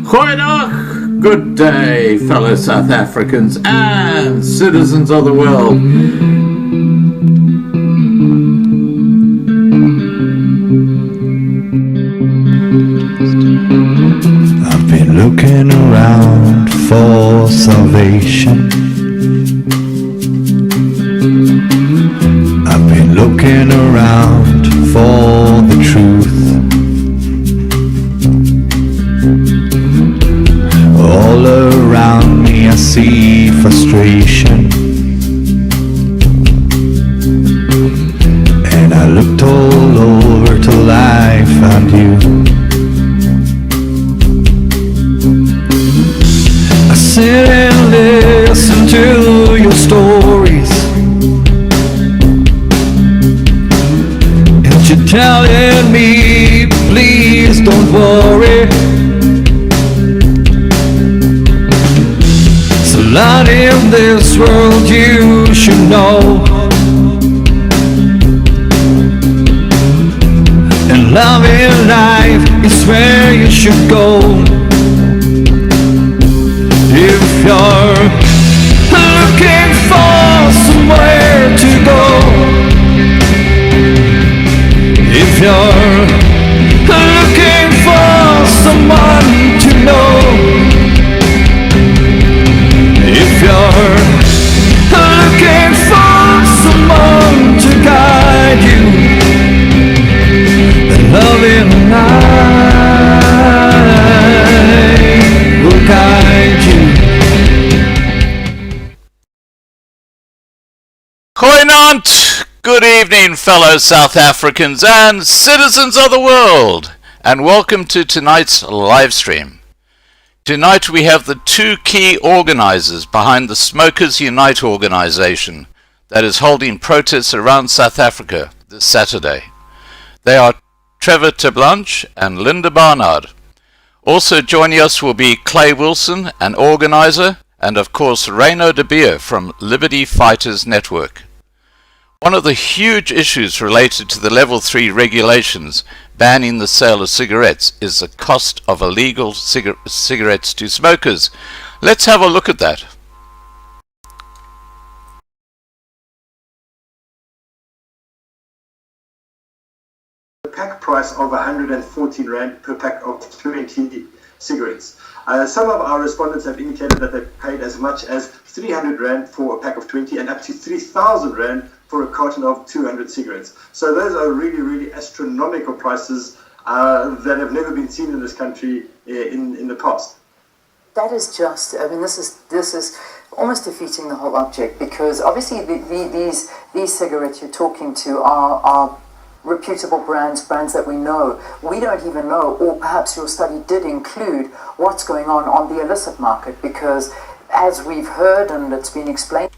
Goeiedag, good day, fellow South Africans and citizens of the world. I've been looking around for salvation. I've been looking around for the truth. All around me I see frustration, and I looked all over till I found you. I sit and listen to your stories, and you're telling me, please don't worry. There's a lot in this world you should know, and love in life is where you should go. If you're looking for somewhere to go, if you're looking for someone to know, if you're looking for someone to guide you, then love in life will guide you. Goeienaand, good evening, fellow South Africans and citizens of the world, and welcome to tonight's live stream. Tonight we have the two key organizers behind the Smokers Unite organization that is holding protests around South Africa this Saturday. They are Trevor and Linda Barnard. Also joining us will be Clay Wilson, an organizer, and of course Reyno de Beer from Liberty Fighters Network. One of the huge issues related to the Level 3 regulations banning the sale of cigarettes is the cost of illegal cigarettes to smokers. Let's have a look at that. The pack price of 114 Rand per pack of 20 cigarettes. Some of our respondents have indicated that they paid as much as 300 Rand for a pack of 20 and up to 3,000 Rand for a carton of 200 cigarettes. So those are really, really astronomical prices that have never been seen in this country in the past. That is just, I mean, this is almost defeating the whole object, because obviously these cigarettes you're talking to are reputable brands that we know. We don't even know, or perhaps your study did include what's going on the illicit market, because as we've heard and it's been explained.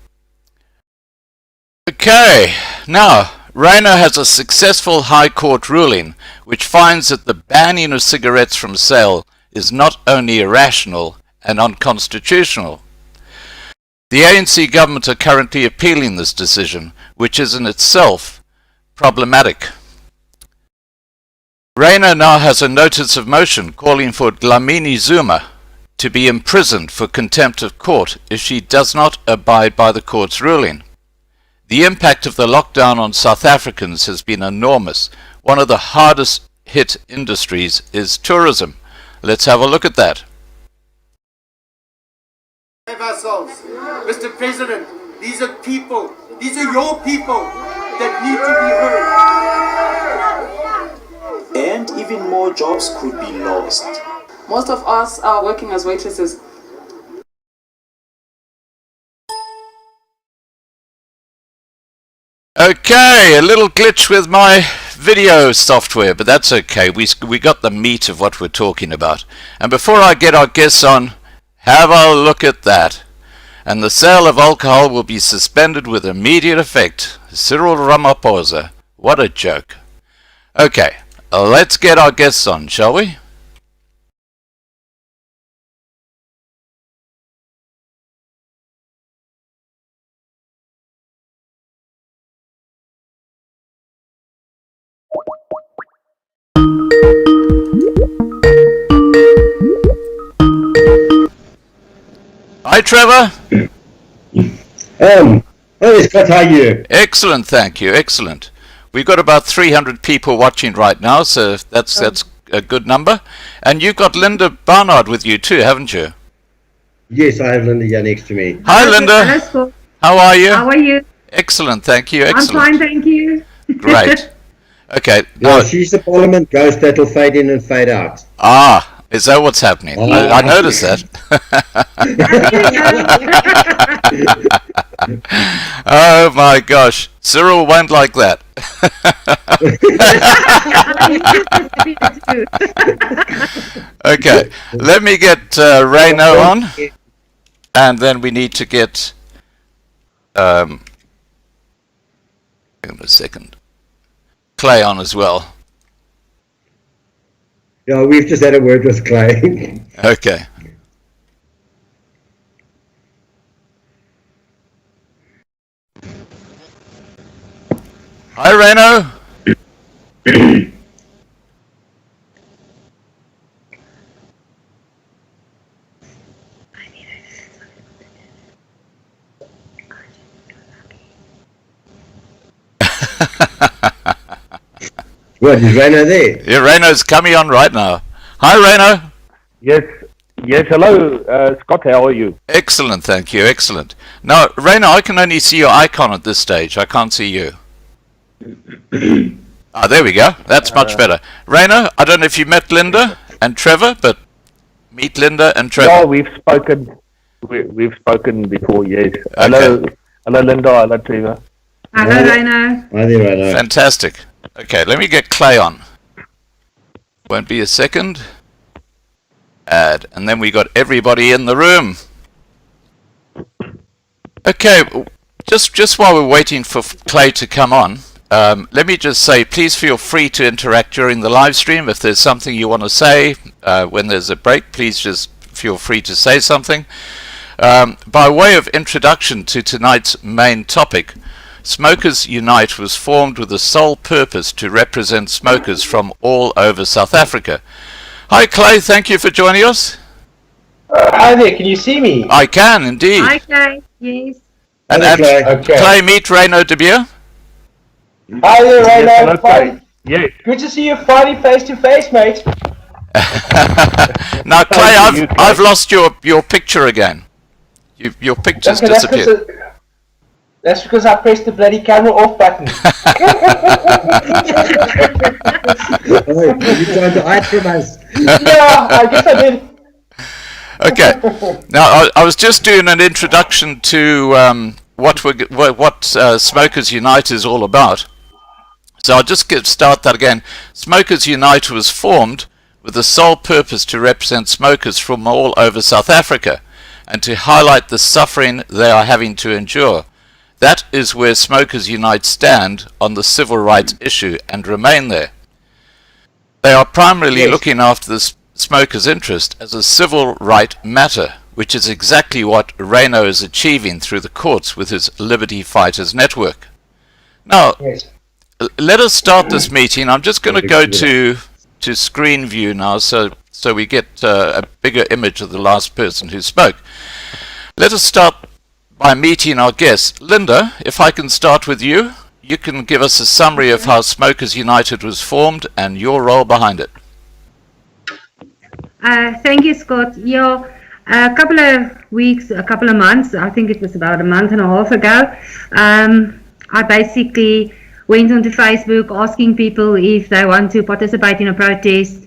Okay, now Reyno has a successful High Court ruling which finds that the banning of cigarettes from sale is not only irrational and unconstitutional. The ANC government are currently appealing this decision, which is in itself problematic. Reyno now has a notice of motion calling for Dlamini Zuma to be imprisoned for contempt of court if she does not abide by the court's ruling. The impact of the lockdown on South Africans has been enormous. One of the hardest hit industries is tourism. Let's have a look at that. Ourselves. Mr. President, these are people, these are your people that need to be heard. And even more jobs could be lost. Most of us are working as waitresses. Okay, a little glitch with my video software, but that's okay. We got the meat of what we're talking about. And before I get our guests on, have a look at that. And the sale of alcohol will be suspended with immediate effect. Cyril Ramaphosa. What a joke. Okay, let's get our guests on, shall we? Hi, Trevor. Hey Scott, how are you? Excellent, thank you. Excellent. We've got about 300 people watching right now, so that's a good number. And you've got Linda Barnard with you too, haven't you? Yes, I have Linda here next to me. Hi, Linda. Hello, Scott. How are you? How are you? Excellent, thank you. I'm Excellent. fine, thank you. Great. Okay. Yeah, she's the Parliament ghost that'll fade in and fade out. Is that what's happening? Oh. I noticed that. Oh my gosh. Cyril won't like that. Okay, let me get Reyno on, and then we need to get hang on a second, Clay on as well. Yeah, we've just had a word with Clay. Okay. Hi, Reyno. What, is Reyno there? Yeah, Reyno's coming on right now. Hi, Reyno. Yes, hello, Scott, how are you? Excellent, thank you, excellent. Now, Reyno, I can only see your icon at this stage. I can't see you. There we go. That's much better. Reyno, I don't know if you met Linda and Trevor, but meet Linda and Trevor. Yeah, we've spoken before, yes. Hello, Linda, hello, Trevor. Hello, Reyno. Hi there, Reyno. Fantastic. Okay, let me get Clay on. Won't be a second. Add, and then we got everybody in the room. Okay, just while we're waiting for Clay to come on, let me just say, please feel free to interact during the live stream. If there's something you want to say when there's a break, please just feel free to say something. By way of introduction to tonight's main topic, Smokers Unite was formed with the sole purpose to represent smokers from all over South Africa. Hi Clay, thank you for joining us. Hi there, can you see me? I can indeed. Hi, Clay. Yes. And Clay. Okay. Clay, meet Reyno de Beer. Hi there, Yes, hello, Reyno. Clay. Yes. Good to see you finally face to face, mate. Now Clay, Thank you, Clay. I've lost your picture again. Your picture's Okay, disappeared. That's because I pressed the bloody camera off button. Oh, you're trying to hide from us. Yeah, I guess I did. Okay. Now I was just doing an introduction to what Smokers Unite is all about. So I'll just start that again. Smokers Unite was formed with the sole purpose to represent smokers from all over South Africa and to highlight the suffering they are having to endure. That is where Smokers Unite stand on the civil rights issue and remain there. They are primarily looking after the smokers' interest as a civil right matter, which is exactly what Reyno is achieving through the courts with his Liberty Fighters Network. Now, let us start this meeting. I'm just going to go to screen view now so we get a bigger image of the last person who spoke. Let us start by meeting our guests. Linda, if I can start with you, you can give us a summary of how Smokers United was formed and your role behind it. Thank you, Scott. Yeah, a couple of months, I think it was about a month and a half ago, I basically went onto Facebook asking people if they want to participate in a protest.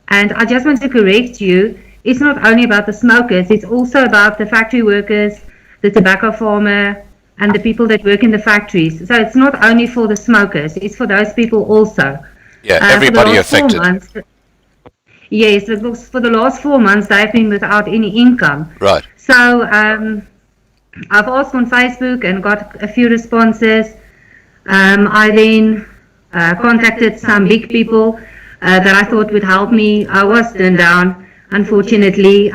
And I just want to correct you, it's not only about the smokers, it's also about the factory workers, the tobacco farmer, and the people that work in the factories. So it's not only for the smokers, it's for those people also. Yeah, everybody affected. Yes, for the last 4 months they've been without any income. Right. So I've asked on Facebook and got a few responses. I then contacted some big people that I thought would help me. I was turned down, unfortunately.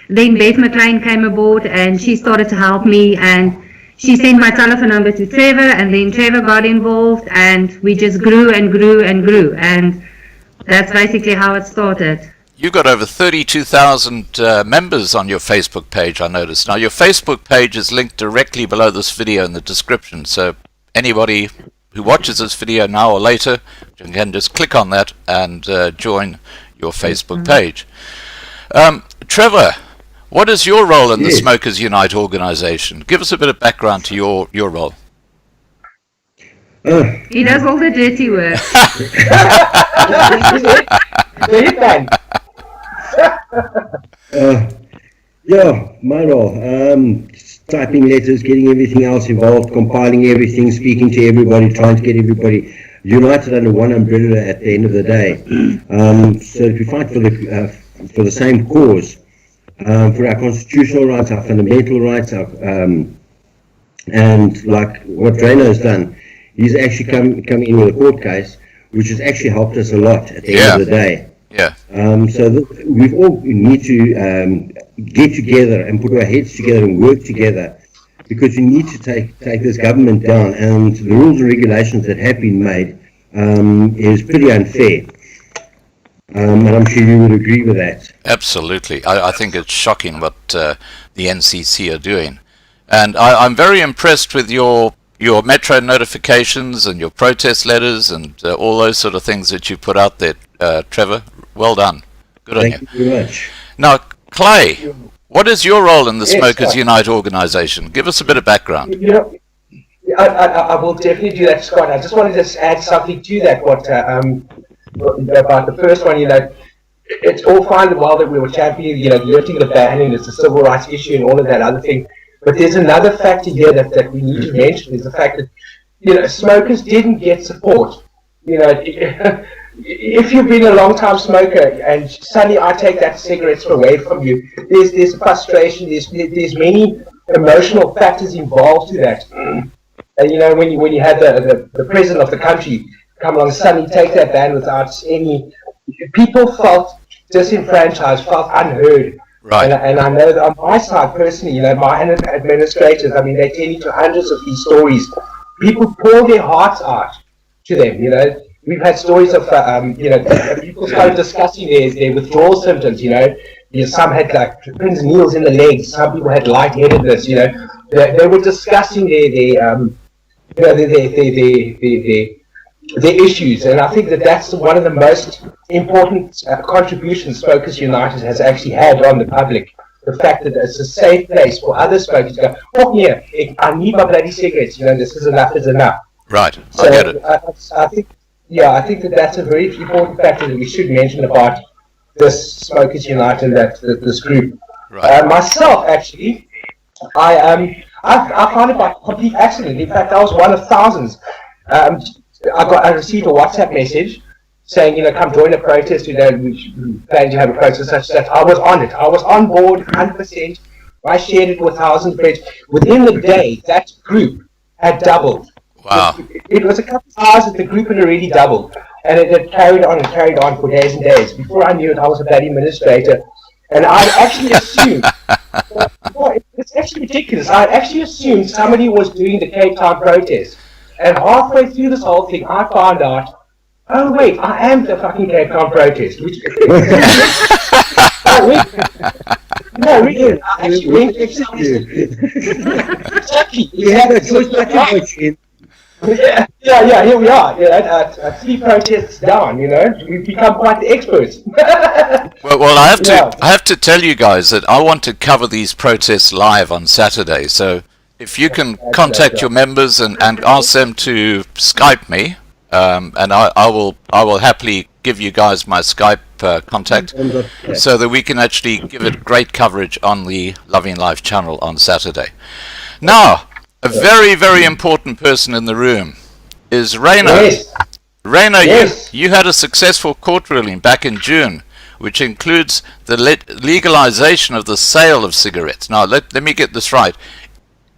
Then Beth McLean came aboard and she started to help me, and she sent my telephone number to Trevor, and then Trevor got involved, and we just grew and grew and grew, and that's basically how it started. You've got over 32,000 members on your Facebook page, I noticed. Now, your Facebook page is linked directly below this video in the description, so anybody who watches this video now or later can just click on that and join your Facebook page. Trevor, what is your role in the Smokers Unite organization? Give us a bit of background to your role. He does all the dirty work. Yeah, my role. Typing letters, getting everything else involved, compiling everything, speaking to everybody, trying to get everybody united under one umbrella at the end of the day. So if we fight for the same cause, for our constitutional rights, our fundamental rights, and like what Reyno has done, he's actually come in with a court case, which has actually helped us a lot at the end of the day. Yeah. So we've all need to get together and put our heads together and work together, because we need to take this government down. And the rules and regulations that have been made is pretty unfair. And I'm sure you would agree with that. Absolutely. I think it's shocking what the NCC are doing. And I'm very impressed with your metro notifications and your protest letters and all those sort of things that you put out there, Trevor. Well done. Good on you. Thank you very much. Now, Clay, what is your role in the Smokers Unite organization? Give us a bit of background. You know, I will definitely do that, Scott. I just wanted to add something to that. About the first one, it's all fine and well that we were championing, lifting the ban, and it's a civil rights issue and all of that other thing. But there's another factor here that we need to mention, is the fact that, smokers didn't get support. If you've been a long-time smoker and suddenly I take that cigarettes away from you, there's frustration, there's many emotional factors involved to that. And when you had the president of the country come along and suddenly take that ban without any, people felt disenfranchised, felt unheard. Right. And I know that on my side personally, my administrators, they tell you to hundreds of these stories. People pour their hearts out to them. We've had stories of, people started discussing their withdrawal symptoms. Some had like pins and needles in the legs. Some people had lightheadedness. They were discussing their issues, and I think that's one of the most important contributions Smokers United has actually had on the public. The fact that it's a safe place for other smokers to go, oh yeah, I need my bloody cigarettes, this is enough. Right, So I get it. I think that's a very important factor that we should mention about this Smokers United and this group. Right. Myself, actually, I found it by complete accident. In fact, I was one of thousands. I received a WhatsApp message saying, come join a protest. We plan to have a protest such that. I was on it. I was on board 100%. I shared it with thousands of friends. Within the day, that group had doubled. Wow. It was a couple of hours that the group had already doubled. And it had carried on for days and days. Before I knew it, I was a bloody administrator. And I actually assumed, it's actually ridiculous. I actually assumed somebody was doing the Cape Town protest. And halfway through this whole thing, I found out, oh wait, I am the fucking Cape Town protest. Really, I actually went exactly. We have a choice in. Yeah, here we are. 3 protests down, we've become quite the experts. Well, I have to tell you guys that I want to cover these protests live on Saturday, so if you can contact your members and ask them to Skype me, and I will happily give you guys my Skype contact, so that we can actually give it great coverage on the Loving Life channel on Saturday. Now, a very, very important person in the room is Reyno. Yes. Reyno, Yes. you had a successful court ruling back in June, which includes the legalization of the sale of cigarettes. Now, let me get this right.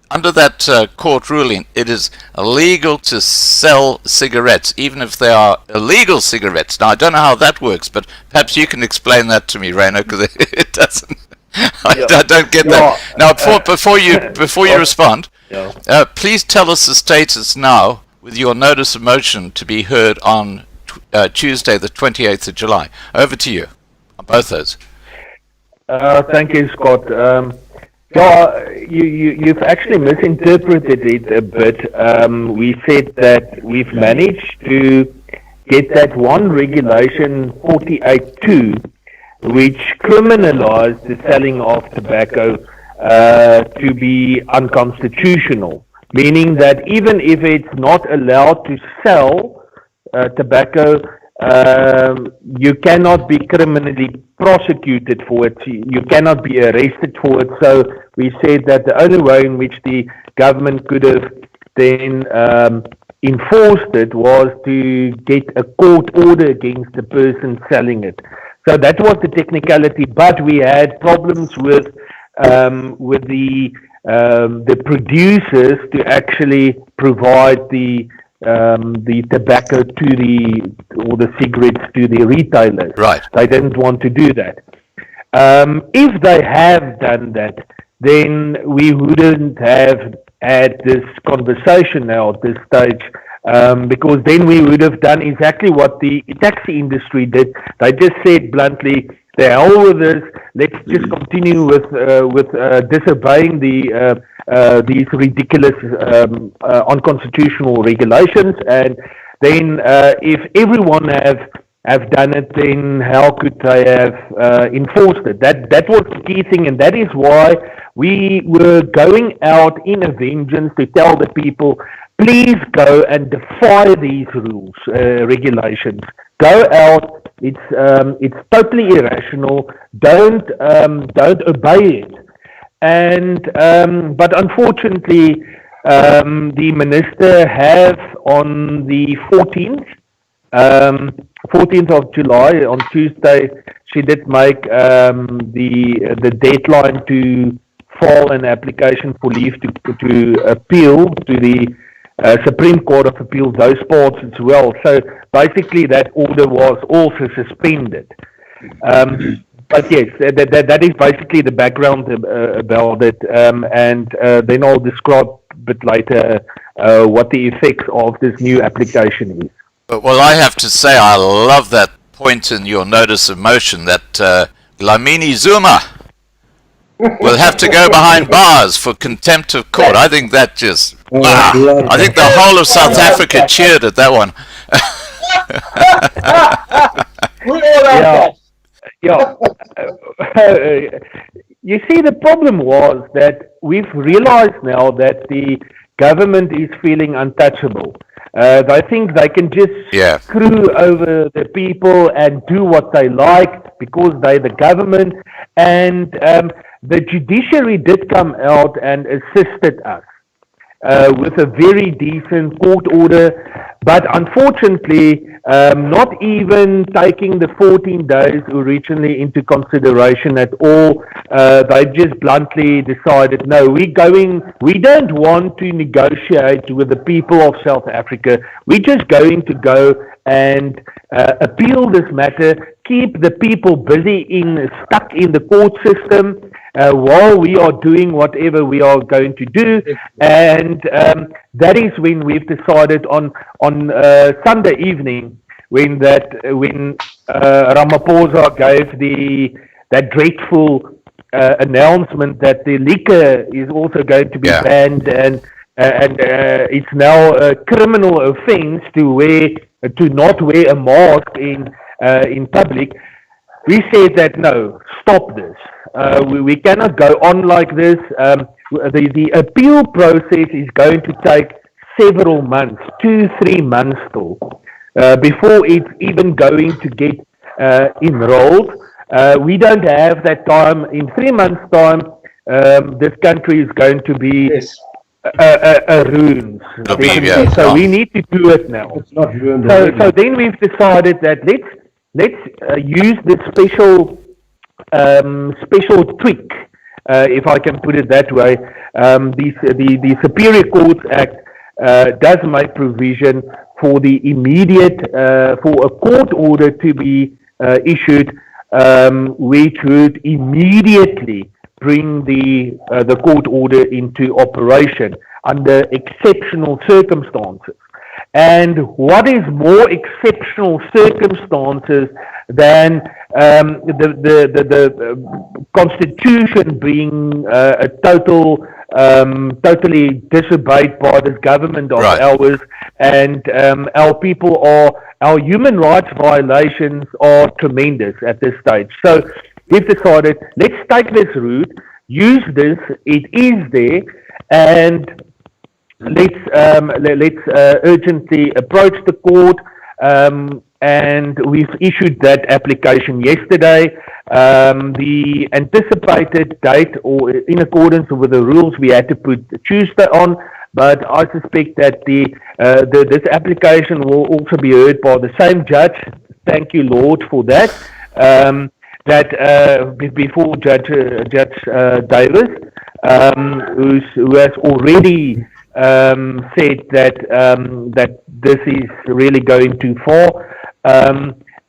Under that court ruling, it is illegal to sell cigarettes, even if they are illegal cigarettes. Now, I don't know how that works, but perhaps you can explain that to me, Reyno, because it doesn't. I don't get that. Now, before you respond, please tell us the status now with your notice of motion to be heard on Tuesday, the 28th of July. Over to you. on both those? Thank you, Scott. You've actually misinterpreted it a bit. We said that we've managed to get that one regulation 48.2, which criminalized the selling of tobacco to be unconstitutional, meaning that even if it's not allowed to sell tobacco, you cannot be criminally prosecuted for it. You cannot be arrested for it. So we said that the only way in which the government could have then enforced it was to get a court order against the person selling it. So that was the technicality, but we had problems with the producers to actually provide the tobacco to the cigarettes to the retailers. Right. They didn't want to do that. If they have done that, then we wouldn't have had this conversation now at this stage, because then we would have done exactly what the taxi industry did. They just said bluntly, the hell with this, let's just continue with disobeying these ridiculous unconstitutional regulations, and then if everyone have done it, then how could they have enforced it? That was the key thing, and that is why we were going out in a vengeance to tell the people, please go and defy these rules, regulations. Go out. It's totally irrational. Don't obey it. And but unfortunately, the minister have on the 14th of July, on Tuesday, she did make the deadline to file an application for leave to appeal to the Supreme Court of Appeal those parts as well. So basically that order was also suspended. But yes, that is basically the background about it, and then I'll describe a bit later what the effects of this new application is. Well, I have to say I love that point in your notice of motion that Dlamini Zuma will have to go behind bars for contempt of court. I think that just... I think the whole of South Africa cheered at that one. You see, the problem was that we've realized now that the government is feeling untouchable. They think they can just screw over the people and do what they like because they're the government. And the judiciary did come out and assisted us with a very decent court order, but unfortunately, not even taking the 14 days originally into consideration at all. They just bluntly decided, no, we don't want to negotiate with the people of South Africa. We're just going to go and appeal this matter, keep the people stuck in the court system while we are doing whatever we are going to do. And that is when we've decided on Sunday evening, when Ramaphosa gave that dreadful announcement that the liquor is also going to be banned, and it's now a criminal offence to not wear a mask in public. We said that no, stop this. We cannot go on like this. The appeal process is going to take several months, 2-3 months still, before it's even going to get enrolled. We don't have that time. In 3 months' time, this country is going to be a ruin. So we need to do it now. It's not ruined. So then we've decided that let's use this special tweak, if I can put it that way. The Superior Courts Act does make provision for the immediate, for a court order to be issued, which would immediately bring the court order into operation under exceptional circumstances. And what is more exceptional circumstances than the constitution being totally disobeyed by this government of ours, and our human rights violations are tremendous at this stage. So we've decided, let's take this route, use this, it is there, and let's urgently approach the court, and we've issued that application yesterday. The anticipated date, or in accordance with the rules, we had to put Tuesday on, but I suspect that this application will also be heard by the same judge. Thank you, Lord, for that. Before Judge Davis, who has already said that this is really going too far,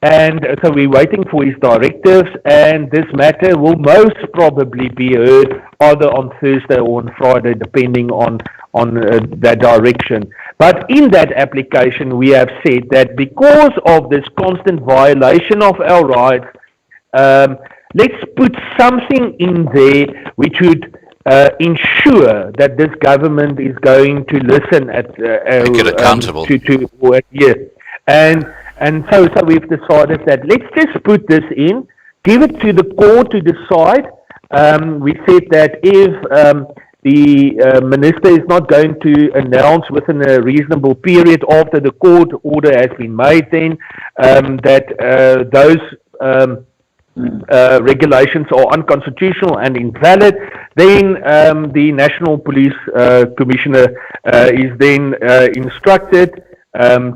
and so we're waiting for his directives, and this matter will most probably be heard either on Thursday or on Friday, depending on that direction. But in that application, we have said that because of this constant violation of our rights, let's put something in there which would ensure that this government is going to listen at make it accountable. And so we've decided that let's just put this in, give it to the court to decide. We said that if the minister is not going to announce within a reasonable period after the court order has been made, then that those regulations are unconstitutional and invalid, then the National Police Commissioner is then instructed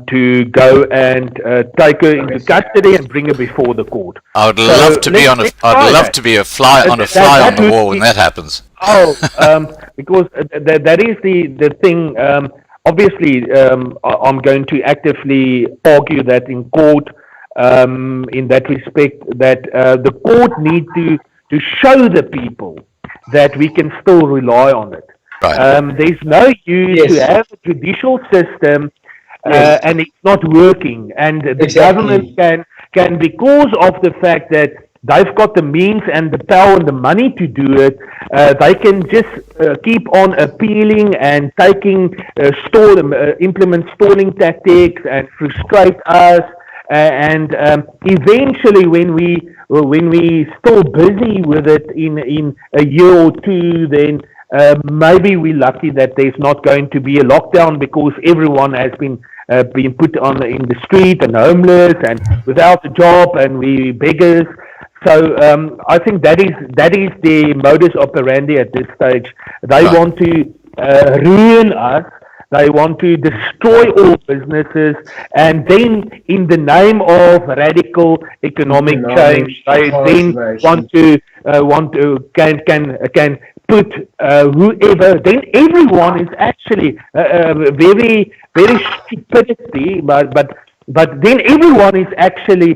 to go and take her into custody and bring her before the court. I would love to be on a fly on the wall when that happens. Because that is the thing. Obviously, I'm going to actively argue that in court. In that respect, that the court need to show the people that we can still rely on it. There's no use to have a judicial system and it's not working, and the government can, because of the fact that they've got the means and the power and the money to do it, they can just keep on appealing and implement stalling tactics and frustrate us. And eventually, when we still busy with it in a year or two, then maybe we're lucky that there's not going to be a lockdown because everyone has been put in the street and homeless and without a job, and we beggars. So I think that is the modus operandi at this stage. They want to ruin us. They want to destroy all businesses, and then, in the name of radical economic change, they then can put whoever. Then everyone is actually very stupidity, but then everyone is actually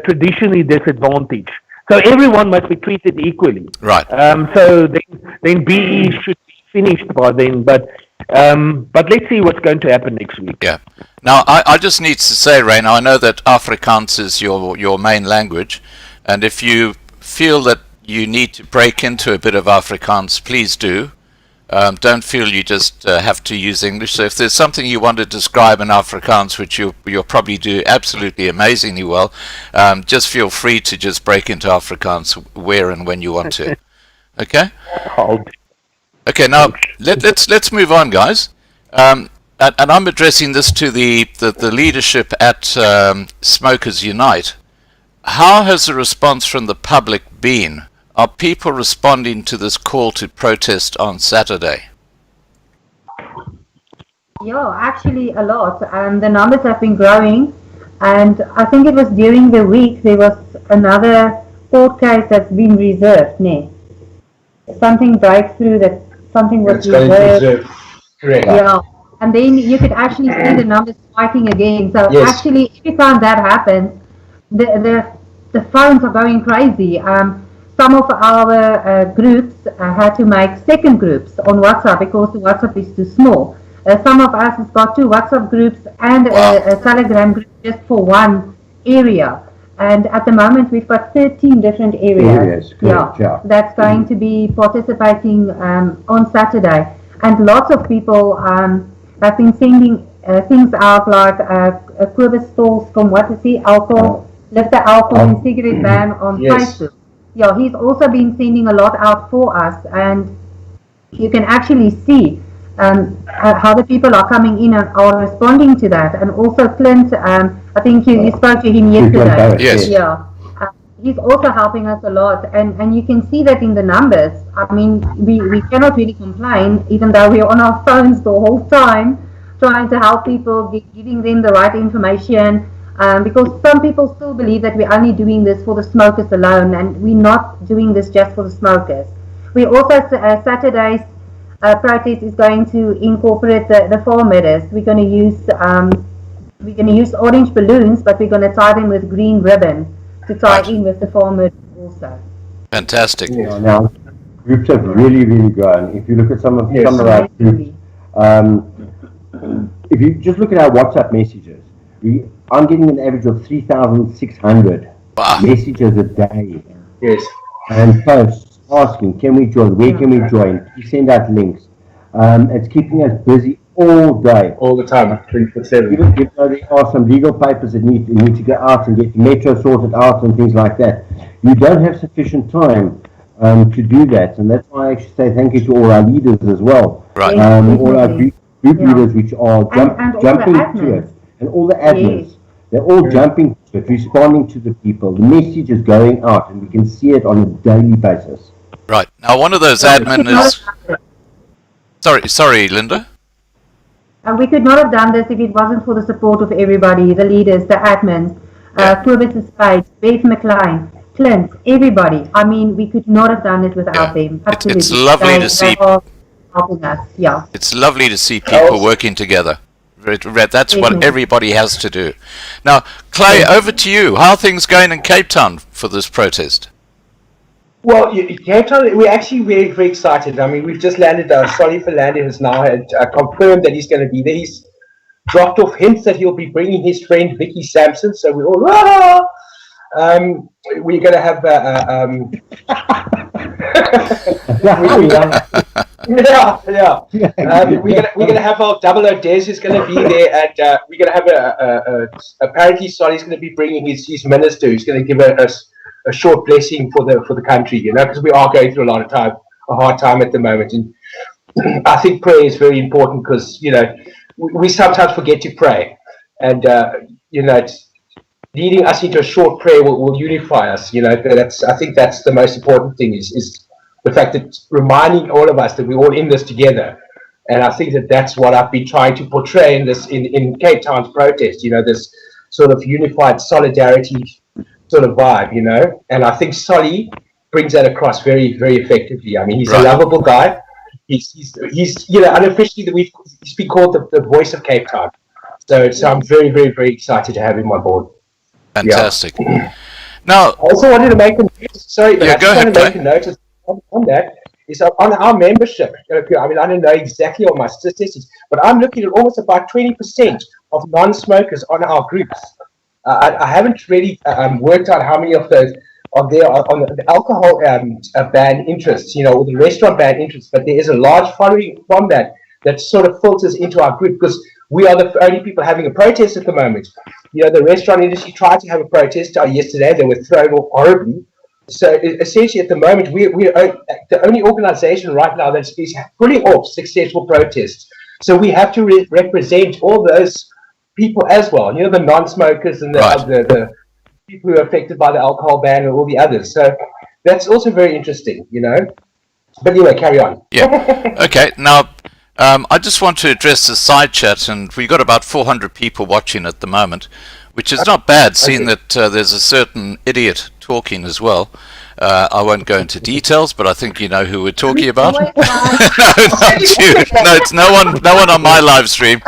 traditionally disadvantaged. So everyone must be treated equally. Right. So then BE should be finished by then, but let's see what's going to happen next week. Yeah. Now, I just need to say, Reyno, I know that Afrikaans is your main language, and if you feel that you need to break into a bit of Afrikaans, please do. Don't feel you just have to use English. So if there's something you want to describe in Afrikaans, which you'll probably do absolutely amazingly well, just feel free to just break into Afrikaans where and when you want to. Okay? Okay, now let's move on, guys. And I'm addressing this to the leadership at Smokers Unite. How has the response from the public been? Are people responding to this call to protest on Saturday? Yeah, actually a lot. The numbers have been growing, and I think it was during the week there was another court case that's been reserved. Something breakthrough that something was reserved. Correct. Yeah, and then you could actually see the numbers spiking again. So actually, every time that happens, the phones are going crazy. Some of our groups had to make second groups on WhatsApp because the WhatsApp is too small. Some of us has got 2 WhatsApp groups and a Telegram group just for one area. And at the moment, we've got 13 different areas. That's going to be participating on Saturday. And lots of people have been sending things out like Cobus stalls from what is he, alcohol, lift the alcohol and cigarette ban on Facebook. Yeah, he's also been sending a lot out for us, and you can actually see how the people are coming in and are responding to that. And also Clint, I think you spoke to him yesterday. Yes. Yeah. He's also helping us a lot, and you can see that in the numbers. I mean, we cannot really complain, even though we're on our phones the whole time, trying to help people, giving them the right information, because some people still believe that we're only doing this for the smokers alone, and we're not doing this just for the smokers. We also, Saturday's protest is going to incorporate the farmers. We're going to use orange balloons, but we're going to tie them with green ribbon to tie in with the farmers also. Fantastic. Yeah, now, groups have really, really grown. If you look at some of our groups, if you just look at our WhatsApp messages, I'm getting an average of 3,600 messages a day. Yes. And posts asking, can we join? Where can we join? You send out links. It's keeping us busy all day. All the time, 24/7. Even though there are some legal papers that need to go out and get the metro sorted out and things like that, you don't have sufficient time to do that. And that's why I actually say thank you to all our leaders as well. Right. All our group leaders which are jumping to it. And all the admins, they're all jumping to it, responding to the people. The message is going out, and we can see it on a daily basis. Right. Now, one of those admin is... Sorry, Linda? And we could not have done this if it wasn't for the support of everybody, the leaders, the admins, Cobus' page, Beth McLean, Clint, everybody. I mean, we could not have done it without them. Absolutely. It's lovely to see... helping us. Yeah. It's lovely to see people working together. That's what everybody has to do. Now, Clay, over to you. How are things going in Cape Town for this protest? Well, Cape Town, we're actually very, very excited. I mean, we've just landed. Solly Philander has now confirmed that he's going to be there. He's dropped off hints that he'll be bringing his friend Vicky Sampson. So we're all, we're going to have we're gonna have our Double O Des is gonna be there, and we're gonna have apparently Solly's gonna be bringing his minister, who's gonna give us a short blessing for the country, you know, because we are going through a hard time at the moment, and I think prayer is very important because, you know, we sometimes forget to pray, and you know, it's leading us into a short prayer will unify us. You know, I think that's the most important thing is the fact that reminding all of us that we're all in this together. And I think that's what I've been trying to portray in Cape Town's protest, you know, this sort of unified solidarity sort of vibe, you know. And I think Solly brings that across very, very effectively. I mean, he's a lovable guy. He's you know, unofficially he's been called the voice of Cape Town. So I'm very, very, very excited to have him on board. Fantastic. Yeah. Now, I also wanted to make a note on that is on our membership. I mean, I don't know exactly on my statistics, but I'm looking at almost about 20% of non-smokers on our groups. I haven't really worked out how many of those are there on the alcohol ban interests, you know, or the restaurant ban interests, but there is a large following from that sort of filters into our group because we are the only people having a protest at the moment. You know, the restaurant industry tried to have a protest yesterday. They were thrown off horribly. So essentially, at the moment, we're the only organization right now that is pulling off successful protests. So we have to represent all those people as well. You know, the non-smokers and the people who are affected by the alcohol ban and all the others. So that's also very interesting, you know. But anyway, carry on. Yeah. Okay. Now, I just want to address the side chat, and we've got about 400 people watching at the moment, which is not bad, seeing that there's a certain idiot talking as well. I won't go into details, but I think you know who we're talking about. No, not you. No, it's no one on my live stream.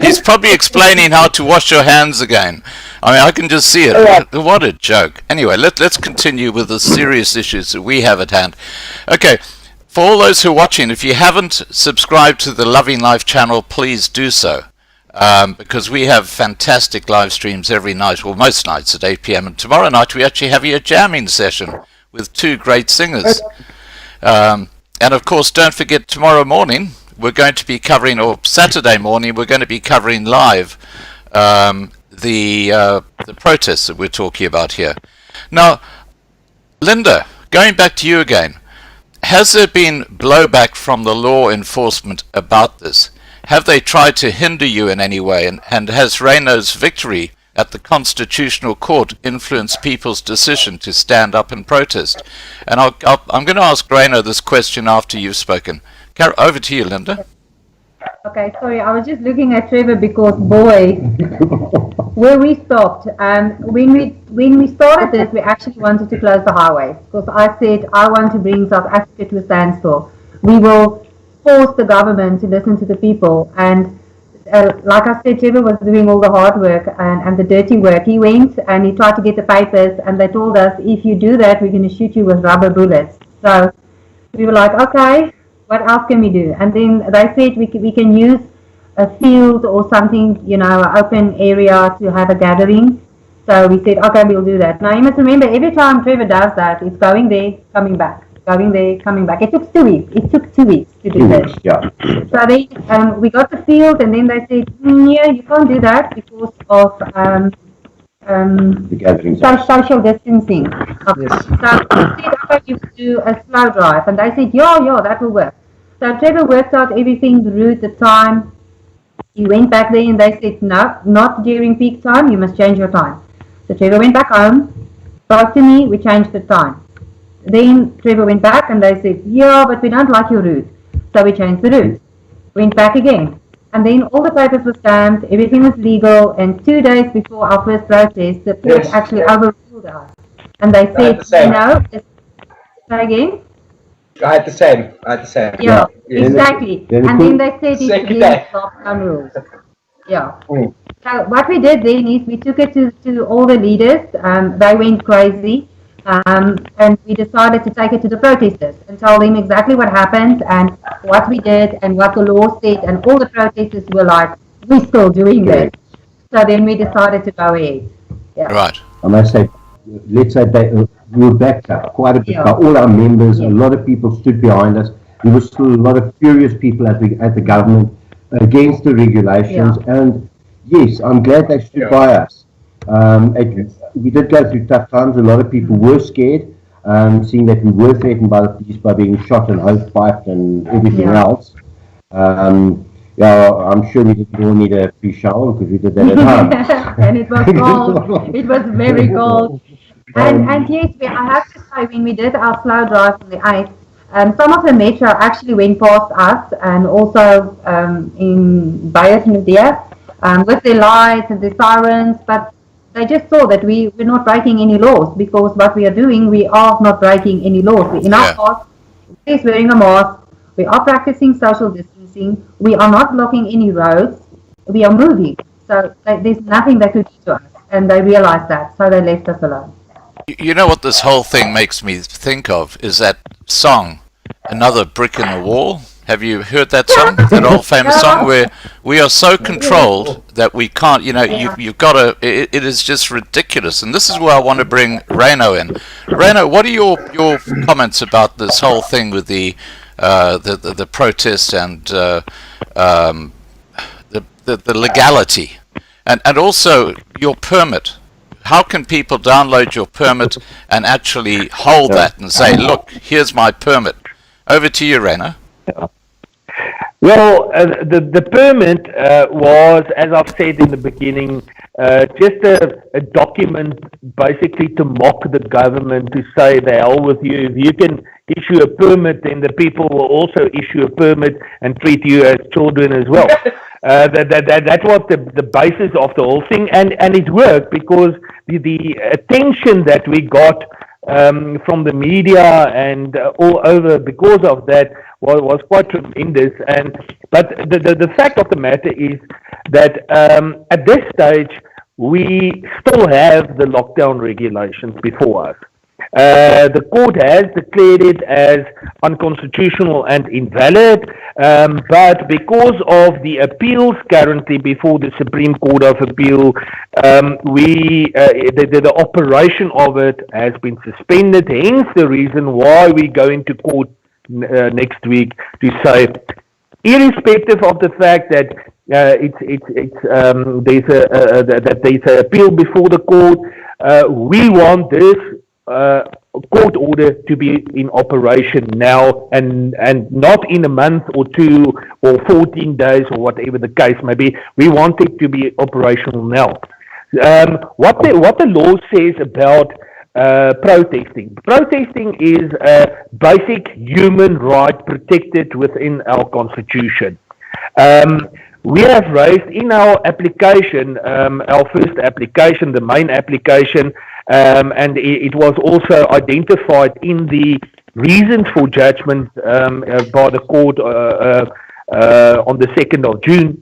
He's probably explaining how to wash your hands again. I mean, I can just see it. What a joke. Anyway, let's continue with the serious issues that we have at hand. Okay, for all those who are watching, if you haven't subscribed to the Loving Life channel, please do so. Because we have fantastic live streams every night, well, most nights at 8 p.m. And tomorrow night we actually have a jamming session with two great singers. And of course, don't forget, tomorrow morning we're going to be covering, or Saturday morning we're going to be covering live the protests that we're talking about here. Now, Linda, going back to you again, has there been blowback from the law enforcement about this? Have they tried to hinder you in any way? And has Reyno's victory at the Constitutional Court influenced people's decision to stand up and protest? And I'm going to ask Reyno this question after you've spoken. Over to you, Linda. Okay, sorry, I was just looking at Trevor because, boy, where we stopped. When we started this, we actually wanted to close the highways because I said I want to bring South Africa to a standstill. We will force the government to listen to the people. And like I said, Trevor was doing all the hard work and the dirty work. He went and he tried to get the papers, and they told us, if you do that, we're going to shoot you with rubber bullets. So we were like, okay, what else can we do? And then they said we can use a field or something, you know, an open area to have a gathering. So we said, okay, we'll do that. Now you must remember, every time Trevor does that, it's going there, coming back. Going there, coming back. It took 2 weeks. It took 2 weeks to do this. Yeah. So then we got the field, and then they said, yeah, you can't do that because of the gathering. Social distancing. Okay. Yes. So we said, okay, you do a slow drive, and they said, yeah, that will work. So Trevor worked out everything, the route, the time. He went back there, and they said, no, not during peak time. You must change your time. So Trevor went back home, spoke to me. We changed the time. Then Trevor went back and they said, yeah, but we don't like your route. So we changed the route. Went back again. And then all the papers were stamped, everything was legal, and 2 days before our first protest, the court actually overruled us. And they said, no, say again? I had the same. Yeah, exactly. And then they said it's against lockdown rules. Yeah. So what we did then is we took it to all the leaders. They went crazy. And we decided to take it to the protesters and tell them exactly what happened and what we did and what the law said, and all the protesters were like, we're still doing this. So then we decided to go ahead. Yeah. Right. I must say, let's say we were backed up quite a bit by all our members. A lot of people stood behind us. There was still a lot of furious people at the government against the regulations. And yes, I'm glad they stood by us. We did go through tough times. A lot of people were scared, seeing that we were threatened by the police by being shot and hose piped and everything else. I'm sure we didn't all need a free shower because we did that at home. And it was cold. It was very cold. And yes, I have to say, when we did our slow drive on the 8th, some of the metro actually went past us, and also in Reyno de Beer, with their lights and the sirens, but they just saw that we're not breaking any laws, because what we are doing, we are not breaking any laws. We're in our cars, we're wearing a mask, we are practicing social distancing, we are not blocking any roads, we are moving. So there's nothing they could do to us, and they realized that, so they left us alone. You know what this whole thing makes me think of is that song, Another Brick in the Wall. Have you heard that song? That old famous song where we are so controlled that we can't, you've got to, it is just ridiculous. And this is where I want to bring Reyno in. Reyno, what are your comments about this whole thing with the protest and the legality? And also your permit. How can people download your permit and actually hold that and say, look, here's my permit? Over to you, Reyno. Well, the permit was, as I've said in the beginning, just a document basically to mock the government, to say, the hell with you. If you can issue a permit, then the people will also issue a permit and treat you as children as well. That was the basis of the whole thing, and it worked, because the attention that we got from the media and all over because of that was quite tremendous. But the fact of the matter is that at this stage we still have the lockdown regulations before us. The court has declared it as unconstitutional and invalid, but because of the appeals currently before the Supreme Court of Appeal, the operation of it has been suspended. Hence the reason why we go into court next week to say, irrespective of the fact that there's an appeal before the court, we want this court order to be in operation now and not in a month or 2 or 14 days or whatever the case may be. We want it to be operational now. What the law says about protesting. Protesting is a basic human right protected within our constitution. We have raised in our application, our first application, the main application, and it was also identified in the reasons for judgment by the court on the 2nd of June.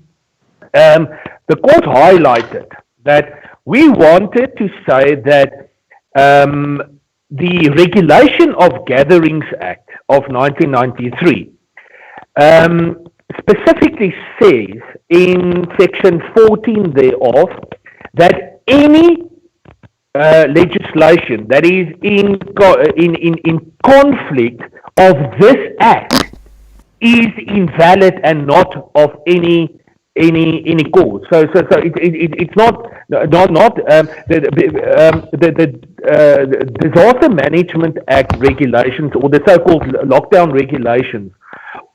The court highlighted that we wanted to say that the Regulation of Gatherings Act of 1993 specifically says in section 14 thereof that any legislation that is in conflict of this act is invalid and not of any cause. So it's not the Disaster Management Act regulations or the so-called lockdown regulations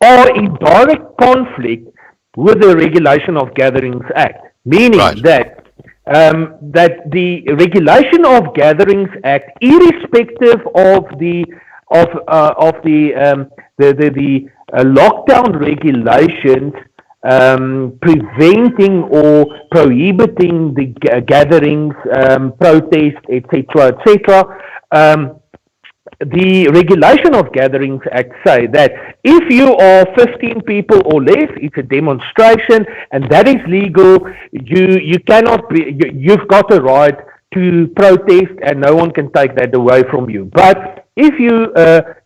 are in direct conflict with the Regulation of Gatherings Act, meaning that the Regulation of Gatherings Act, irrespective of the lockdown regulations preventing or prohibiting the gatherings, protests, etc., the Regulation of Gatherings Act say that if you are 15 people or less, it's a demonstration, and that is legal. You cannot be. You've got a right to protest, and no one can take that away from you. But if you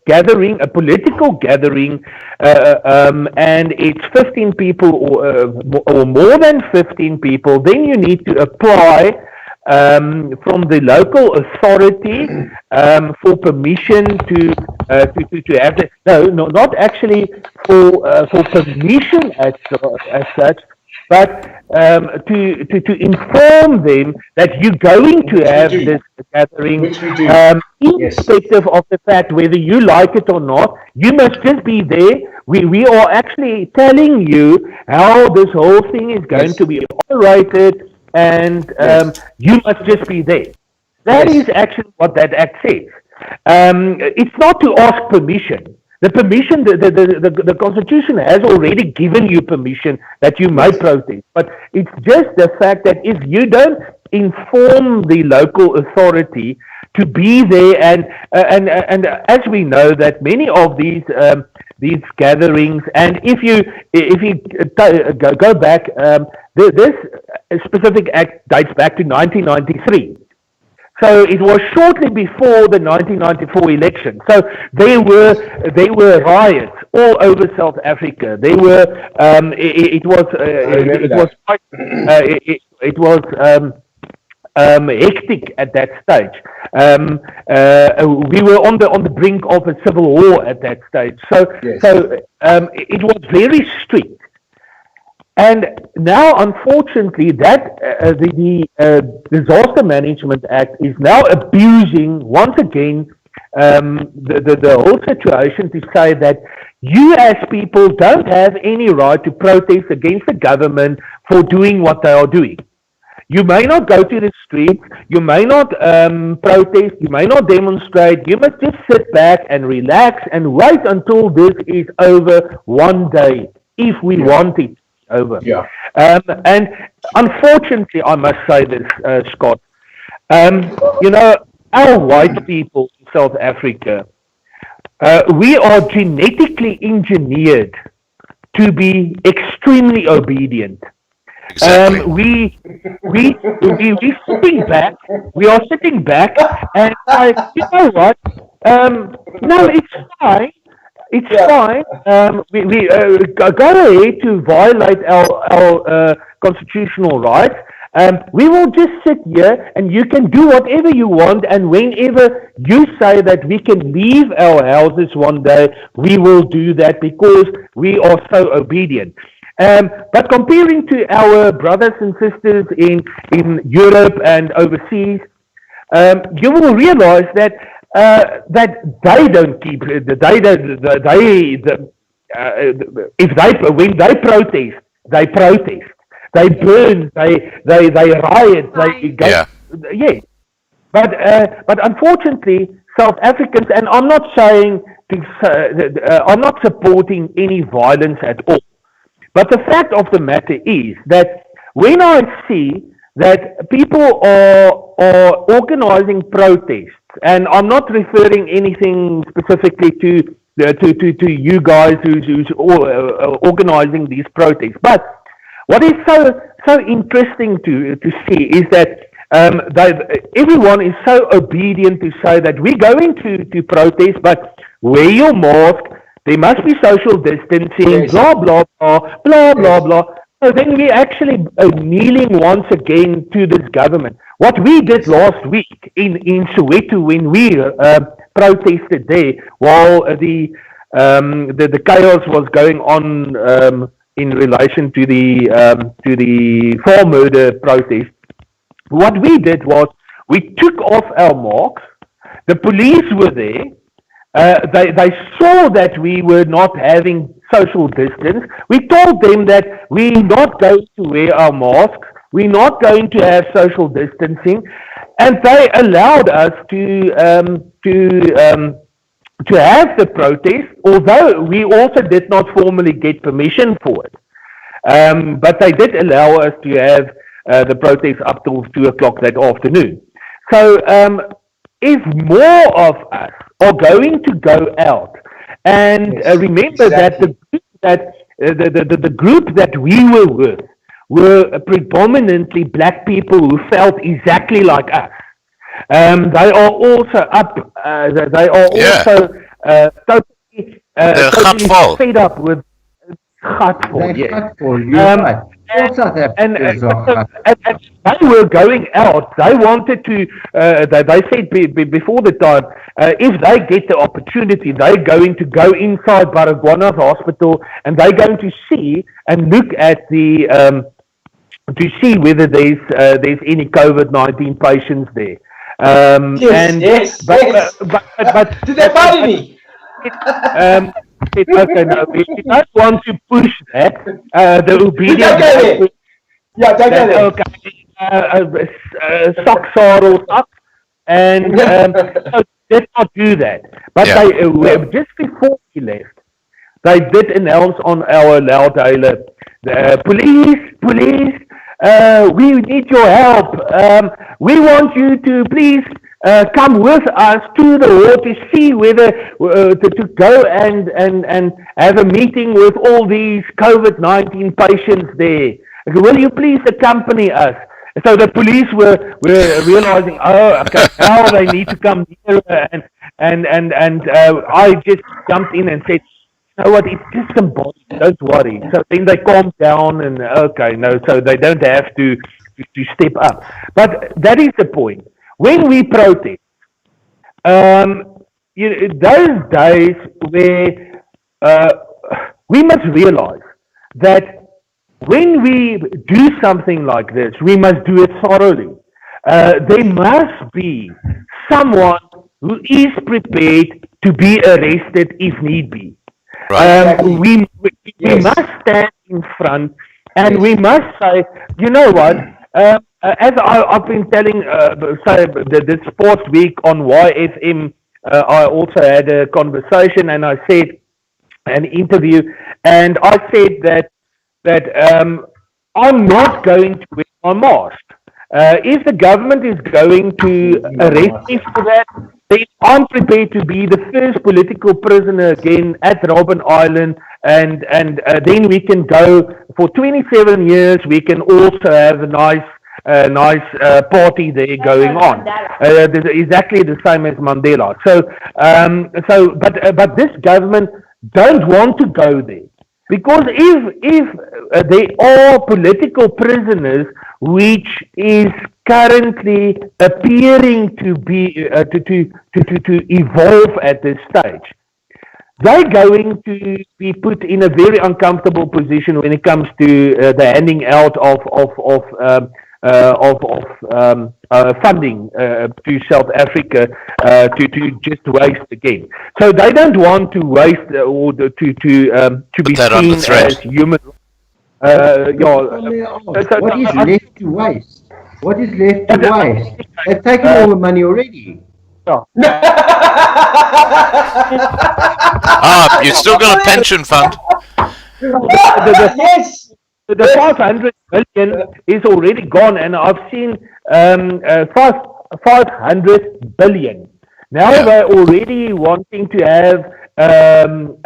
gathering a political gathering, and it's 15 people or more than 15 people, then you need to apply from the local authority for permission to have that. No, not actually for permission as such, but to inform them that you're going to have this gathering, irrespective of the fact whether you like it or not. You must just be there. We are actually telling you how this whole thing is going to be operated, and you must just be there. That is actually what that act says. It's not to ask permission. The permission, the Constitution has already given you permission that you may protest, but it's just the fact that if you don't inform the local authority to be there, and as we know that many of these gatherings, and if you go back, this specific act dates back to 1993. So it was shortly before the 1994 election. So there were riots all over South Africa. There were it was hectic at that stage. We were on the brink of a civil war at that stage. So it was very strict. And now, unfortunately, that the Disaster Management Act is now abusing once again the whole situation to say that you as people don't have any right to protest against the government for doing what they are doing. You may not go to the streets, you may not protest, you may not demonstrate, you must just sit back and relax and wait until this is over one day, if we want it over. And unfortunately, I must say this, Scott, our white people in South Africa, we are genetically engineered to be extremely obedient. Exactly. We sitting back. We are sitting back, and you know what? No, it's fine. It's fine. We go ahead to violate our constitutional rights. We will just sit here and you can do whatever you want, and whenever you say that we can leave our houses one day, we will do that because we are so obedient. But comparing to our brothers and sisters in Europe and overseas, you will realize that they don't keep when they protest, they burn, they riot, they go. Yeah. But unfortunately, South Africans, and I'm not saying I'm not supporting any violence at all. But the fact of the matter is that when I see that people are organizing protests, and I'm not referring anything specifically to you guys who's organizing these protests, but what is so interesting to see is that everyone is so obedient to say that we're going to protest, but wear your mask. There must be social distancing, blah, blah, blah, blah, blah, blah. So then we're actually kneeling once again to this government. What we did last week in Soweto when we protested there while the chaos was going on in relation to the farm murder protest, what we did was we took off our masks. The police were there. They saw that we were not having social distance. We told them that we're not going to wear our masks. We're not going to have social distancing, and they allowed us to have the protest. Although we also did not formally get permission for it, but they did allow us to have the protest up till 2:00 that afternoon. So if more of us are going to go out, and remember that the group that we were with were predominantly black people who felt exactly like us. They are also up. They are also totally fed up with Gatvol. Yes. And they were going out. They wanted to. They said before the time, if they get the opportunity, they're going to go inside Baragwanath Hospital and they're going to see and look at the to see whether there's any COVID-19 patients there. But did they find any? Okay, no, we don't want to push that. The obedience. Socks are all up, and so let's not do that. But they just before we left, they did announce on our loudspeaker, police, we need your help. We want you to please come with us to the hall to see whether to go and have a meeting with all these COVID-19 patients there. Will you please accompany us? So the police were realizing, okay, now they need to come here, and I just jumped in and said, you know what, it's just symbolic, don't worry. So then they calmed down and so they don't have to step up. But that is the point. When we protest, those days where we must realize that when we do something like this, we must do it thoroughly. There must be someone who is prepared to be arrested if need be. Right. We must stand in front and we must say, you know what, as I've been telling, this past week on YFM, I also had a conversation and I said, an interview, and I said that I'm not going to wear my mask. If the government is going to arrest me for that, then I'm prepared to be the first political prisoner again at Robben Island then we can go for 27 years. We can also have a nice party there going on. Exactly the same as Mandela. But this government don't want to go there, because if there are political prisoners which is currently appearing to be to evolve at this stage, they're going to be put in a very uncomfortable position when it comes to the handing out of funding to South Africa to just waste again. So they don't want to waste or to be seen as human. What is left to waste? What is left to waste? They've taken all the money already. You still got a pension fund. Yes. The 500 million is already gone, and I've seen 500 billion. Now they're already wanting to have an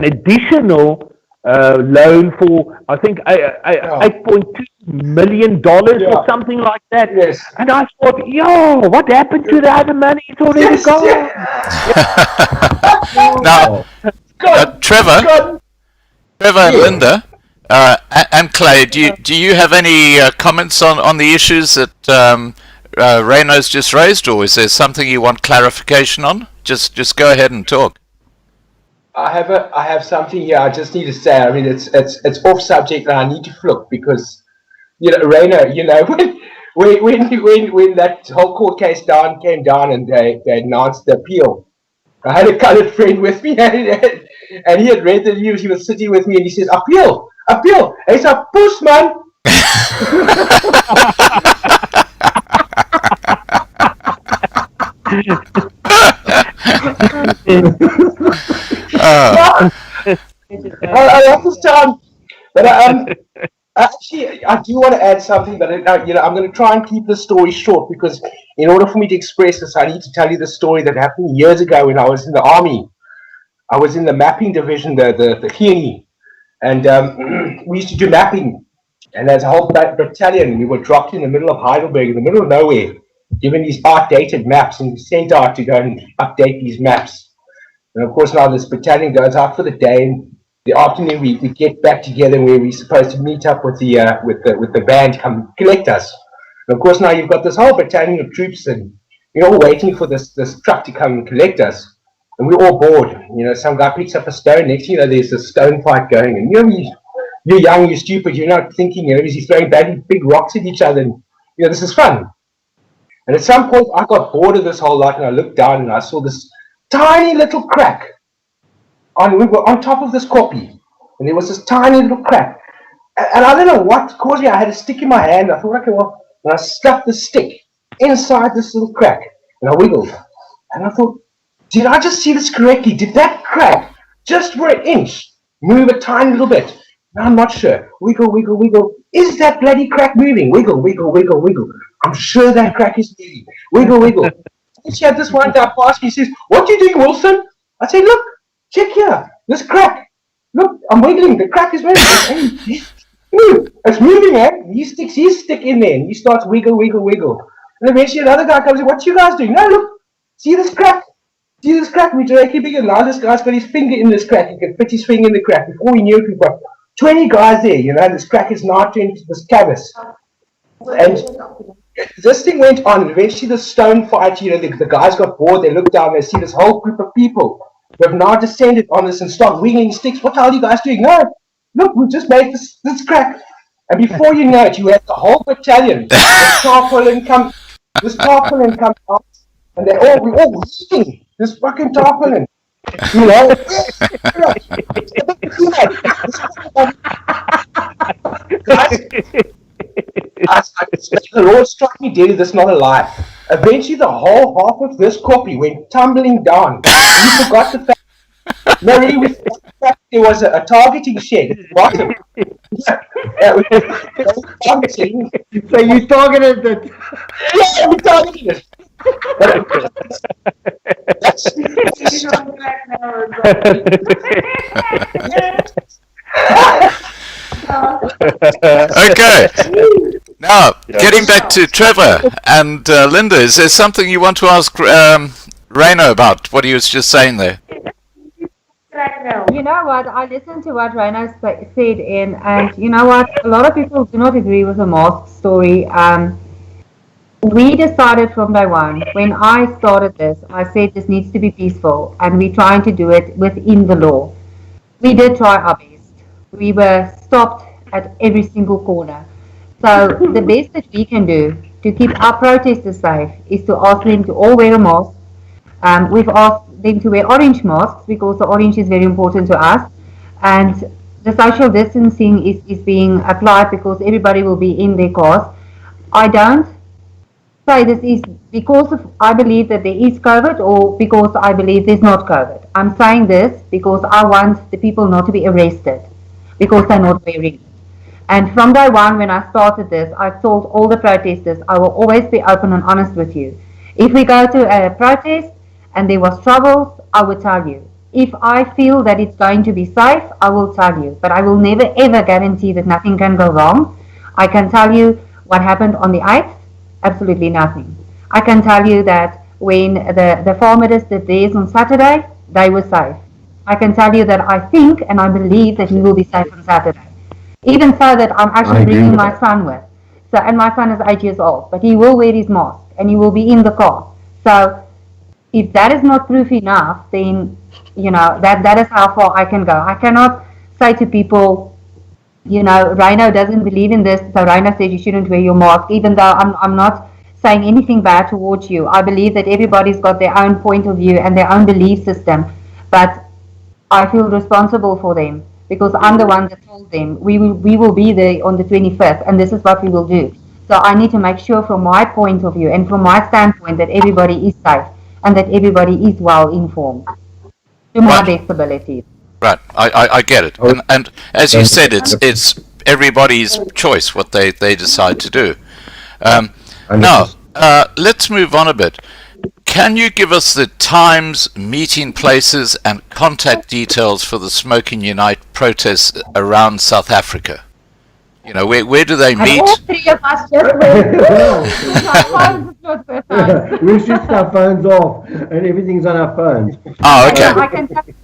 additional loan for, I think, $8.2 million or something like that. Yes. And I thought, what happened to the other money? It's already gone. Now, Trevor, and Linda, and Clay, do you have any comments on the issues that Reyno's just raised, or is there something you want clarification on? Just go ahead and talk. I have something here. I just need to say. I mean, it's off subject, and I need to look because Reyno, when that whole court case came down, and they announced the appeal. I had a coloured friend with me, and he had read the news. He was sitting with me, and he says, "Appeal." It's a push, man. I understand, but actually, I do want to add something. But I'm going to try and keep the story short, because in order for me to express this, I need to tell you the story that happened years ago when I was in the army. I was in the mapping division, the HENI, and we used to do mapping. And there's a whole battalion. We were dropped in the middle of Heidelberg, in the middle of nowhere, given these outdated maps, and sent out to go and update these maps. And of course, now this battalion goes out for the day, and the afternoon we get back together where we're supposed to meet up with the van to come collect us. And of course, now you've got this whole battalion of troops, and we're all waiting for this truck to come and collect us. And we're all bored. Some guy picks up a stone. Next thing you know, there's a stone fight going. And you're young, you're stupid, you're not thinking. He's throwing big rocks at each other. And this is fun. And at some point, I got bored of this whole lot, and I looked down and I saw this tiny little crack. We were on top of this kopje, and there was this tiny little crack. And I don't know what caused me. I had a stick in my hand. I thought, okay, well, and I stuffed the stick inside this little crack, and I wiggled. And I thought, did I just see this correctly? Did that crack, just for an inch, move a tiny little bit? No, I'm not sure. Wiggle, wiggle, wiggle. Is that bloody crack moving? Wiggle, wiggle, wiggle, wiggle. I'm sure that crack is moving. Wiggle, wiggle. And she had this one guy pass me. He says, "What are you doing, Wilson?" I say, "Look, check here. This crack. Look, I'm wiggling. The crack is moving." It's moving, eh? He sticks his stick in there, and he starts wiggle, wiggle, wiggle. And eventually another guy comes in. "What you guys doing?" "No, look. See this crack? See this crack? We're directly bigger." Now this guy's got his finger in this crack. He can fit his finger in the crack. Before we knew it, we've got 20 guys there. This crack is now turned into this canvas. And this thing went on. Eventually the stone fight, the guys got bored. They looked down. They see this whole group of people who have now descended on this and start wiggling sticks. "What the hell are you guys doing?" "No, look, we've just made this crack." And before you know it, you have the whole battalion. This tarpaulin comes out, and we're all eating this fucking tarpaulin. The Lord struck me dead. This is not a lie. Eventually, the whole half of this copy went tumbling down. We forgot the fact. No, really, we forgot the fact there was a targeting shed at the bottom. So you targeted it? Yeah, we targeted it. Okay. Now, getting back to Trevor and Linda, is there something you want to ask Reyno about what he was just saying there? You know what? I listened to what Reyno said, and you know what? A lot of people do not agree with the mask story. We decided from day one, when I started this, I said this needs to be peaceful, and we're trying to do it within the law. We did try our best. We were stopped at every single corner. So the best that we can do to keep our protesters safe is to ask them to all wear a mask. We've asked them to wear orange masks because the orange is very important to us. And the social distancing is being applied because everybody will be in their cars. I don't say this is because I believe that there is COVID or because I believe there's not COVID. I'm saying this because I want the people not to be arrested because they're not wearing it. And from day one when I started this, I've told all the protesters I will always be open and honest with you. If we go to a protest and there was trouble, I will tell you. If I feel that it's going to be safe, I will tell you. But I will never ever guarantee that nothing can go wrong. I can tell you what happened on the 8th. Absolutely nothing. I can tell you that when the farmers did theirs on Saturday, they were safe. I can tell you that I think and I believe that he will be safe on Saturday. Even so that I'm actually bringing my son with. So, and my son is 8 years old, but he will wear his mask and he will be in the car. So if that is not proof enough, then, you know, that is how far I can go. I cannot say to people, you know, Reyno doesn't believe in this, so Reyno says you shouldn't wear your mask, even though I'm not saying anything bad towards you. I believe that everybody's got their own point of view and their own belief system, but I feel responsible for them because I'm the one that told them we will be there on the 25th and this is what we will do. So I need to make sure from my point of view and from my standpoint that everybody is safe and that everybody is well informed to my best abilities. Right, I get it, and as you said, it's everybody's choice what they decide to do. Now, let's move on a bit. Can you give us the times, meeting places, and contact details for the Smoking Unite protests around South Africa? You know, where do they meet? All three of us just went. We switched our phones off and everything's on our phones. Oh, okay. I can tell you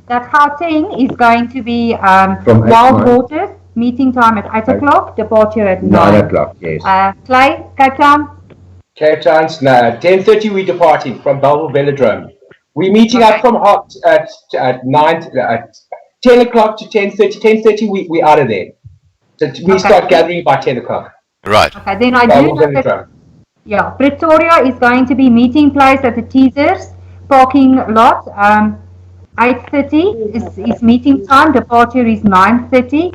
that Gauteng is going to be Wild Waters, meeting time at 8 o'clock, departure at 9 o'clock, yes. Clay, Cape Town? Cape Town's 10:30 we're departing from Bellville Velodrome. We're meeting up from at 10 o'clock to 10:30. 10:30 we out of there. So we start gathering by 10 o'clock. Right. Okay, then I do know that, yeah, Pretoria is going to be meeting place at the Teasers parking lot. 8:30 is meeting time. Departure is 9:30.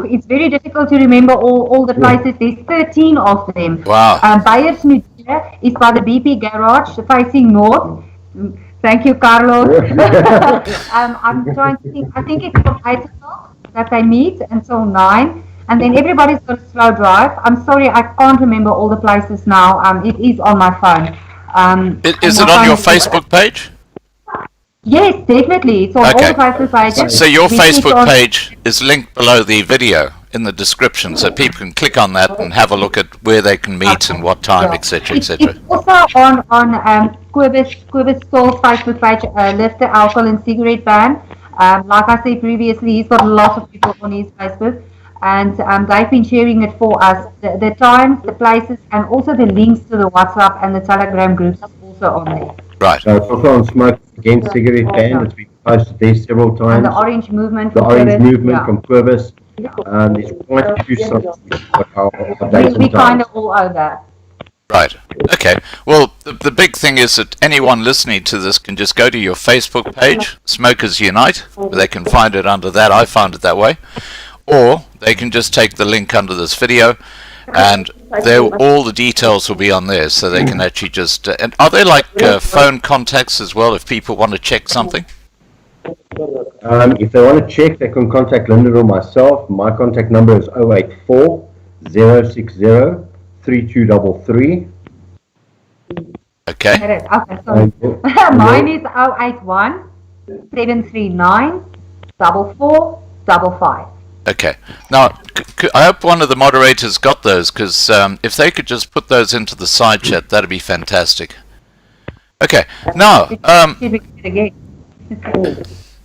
It's very difficult to remember all the places. There's 13 of them. Wow. Beyers Nudia is by the BP garage facing north. Thank you, Carlos. I'm trying to think. I think it's from 8 o'clock that they meet until 9. And then everybody's got a slow drive. I'm sorry, I can't remember all the places now. It is on my phone. Is it on your Facebook page? Yes, definitely. It's on all the Facebook pages. So your Facebook page is linked below the video in the description, so people can click on that and have a look at where they can meet and what time, etc., etc. It's also on Quibus Store's Facebook page, Lift the Alcohol and Cigarette Ban. Like I said previously, he's got lots of people on his Facebook, and they've been sharing it for us. The times, the places, and also the links to the WhatsApp and the Telegram groups is also on there. Right. So it's also on Smoke Against Cigarette Ban. It's been posted there several times. And the Orange Movement. The Orange Movement from Quibus. There's quite a few something. We kind of all over. Right. Okay. Well, the big thing is that anyone listening to this can just go to your Facebook page, Smokers Unite. They can find it under that. I found it that way. Or they can just take the link under this video, and all the details will be on there, so they can actually just... and are there like phone contacts as well if people want to check something? If they want to check, they can contact Linda or myself. My contact number is 084 060 3233. Okay. Okay, sorry. Mine is 081 739 4455. Okay. Now, I hope one of the moderators got those, because if they could just put those into the side chat, that'd be fantastic. Okay. Now,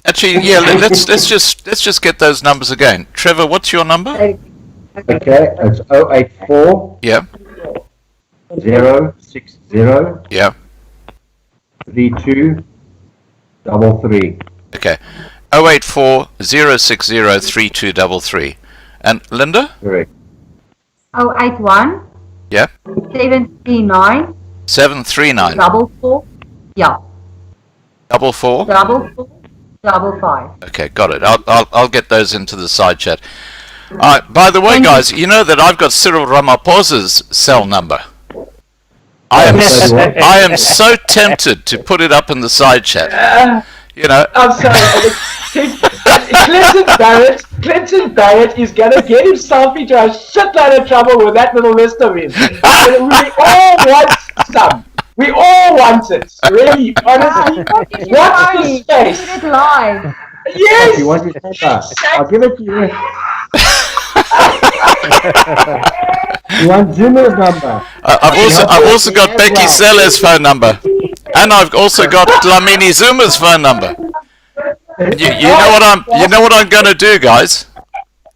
actually, yeah, let's just get those numbers again. Trevor, what's your number? Okay, it's 084. Yeah. 060. Yeah. 3233. Okay. 084 060 3233. And Linda? Correct. 081 Yeah. 739 739. 44. Yeah. 44. 4455. Okay, got it. I'll get those into the side chat. By the way, guys, you know that I've got Cyril Ramaphosa's cell number. I am so tempted to put it up in the side chat. You know. I'm sorry. Clinton Barrett is going to get himself into a shitload of trouble with that little list of his. We all want some. We all want it. Really, honestly. Watch the space. It live. Yes. You want his number? I'll give it to you. You want Zuma's number? I've also got Becky Seller's phone number, and I've also got Dlamini Zuma's phone number. You know what I'm going to do, guys.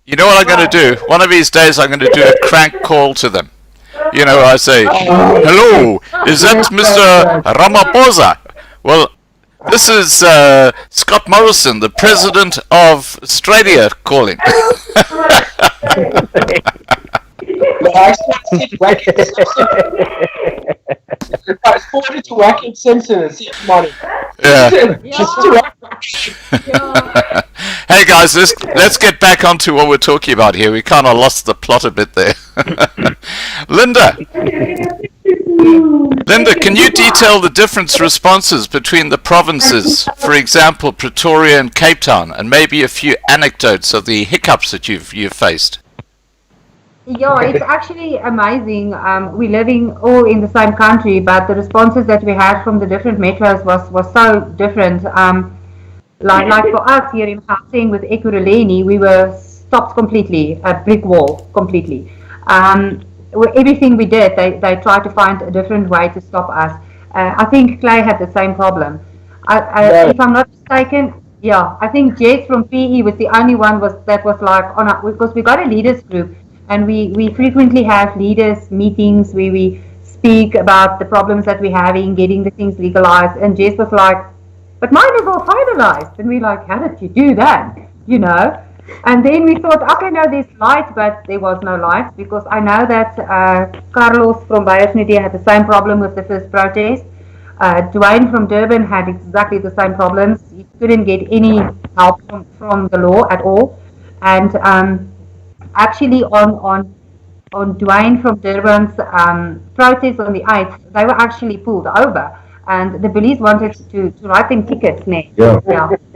You know what I'm going to do. One of these days, I'm going to do a crank call to them. You know, I say, "Hello, is that Mr. Ramaphosa?" Well, this is Scott Morrison, the President of Australia, calling. I forwarded to Watkins Simpson and see money. Yeah. Hey guys, let's get back onto what we're talking about here. We kind of lost the plot a bit there. Linda, can you detail the different responses between the provinces, for example, Pretoria and Cape Town, and maybe a few anecdotes of the hiccups that you've faced? Yeah, it's actually amazing. We're living all in the same country, but the responses that we had from the different metros was so different. Like for us here in Gauteng with Ekurhuleni, we were stopped completely, a brick wall completely. Everything we did, they tried to find a different way to stop us. I think Clay had the same problem. If I'm not mistaken, yeah, I think Jess from PE was the only one that was like because we got a leaders group. And we frequently have leaders meetings where we speak about the problems that we're having, getting the things legalized. And Jess was like, but mine is all finalized. And we're like, how did you do that? You know? And then we thought, okay, no, there's light, but there was no light because I know that Carlos from Biosunity had the same problem with the first protest. Dwayne from Durban had exactly the same problems. He couldn't get any help from the law at all. And actually on Dwayne from Durban's protest on the 8th, they were actually pulled over and the police wanted to write them tickets next. Yeah.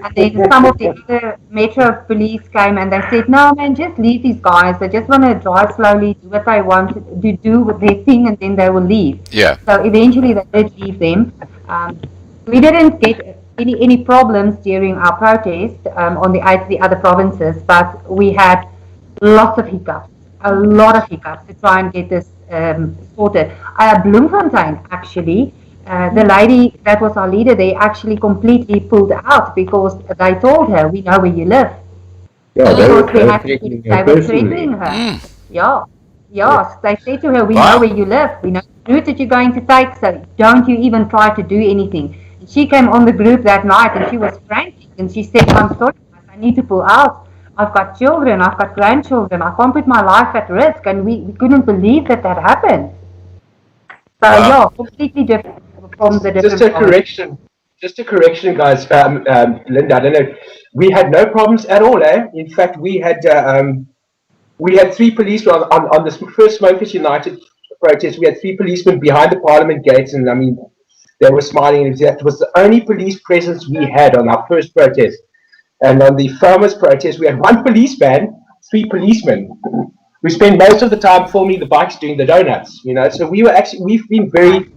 And then some of the other metro police came and they said, no man, just leave these guys. They just want to drive slowly, do what they want to do with their thing and then they will leave. Yeah. So eventually they did leave them. We didn't get any problems during our protest on the 8th, the other provinces, but we had lots of hiccups, a lot of hiccups to try and get this sorted. Bloemfontein, actually, the lady that was our leader, they actually completely pulled out because they told her, we know where you live. Yeah, they were threatening her. Yeah, they said to her, we know where you live, we know the route that you're going to take, so don't you even try to do anything. And she came on the group that night and she was frantic and she said, I'm sorry, I need to pull out. I've got children, I've got grandchildren, I can't put my life at risk, and we couldn't believe that happened. So yeah, completely different from the different. Just a correction, guys. Linda, I don't know. We had no problems at all, eh? In fact, we had 3 police on this first Smokers United protest. We had 3 policemen behind the Parliament gates, and I mean, they were smiling. And that was the only police presence we had on our first protest. And on the farmers' protest, we had 1 policeman, 3 policemen. We spent most of the time filming the bikes doing the donuts, you know. So we've been very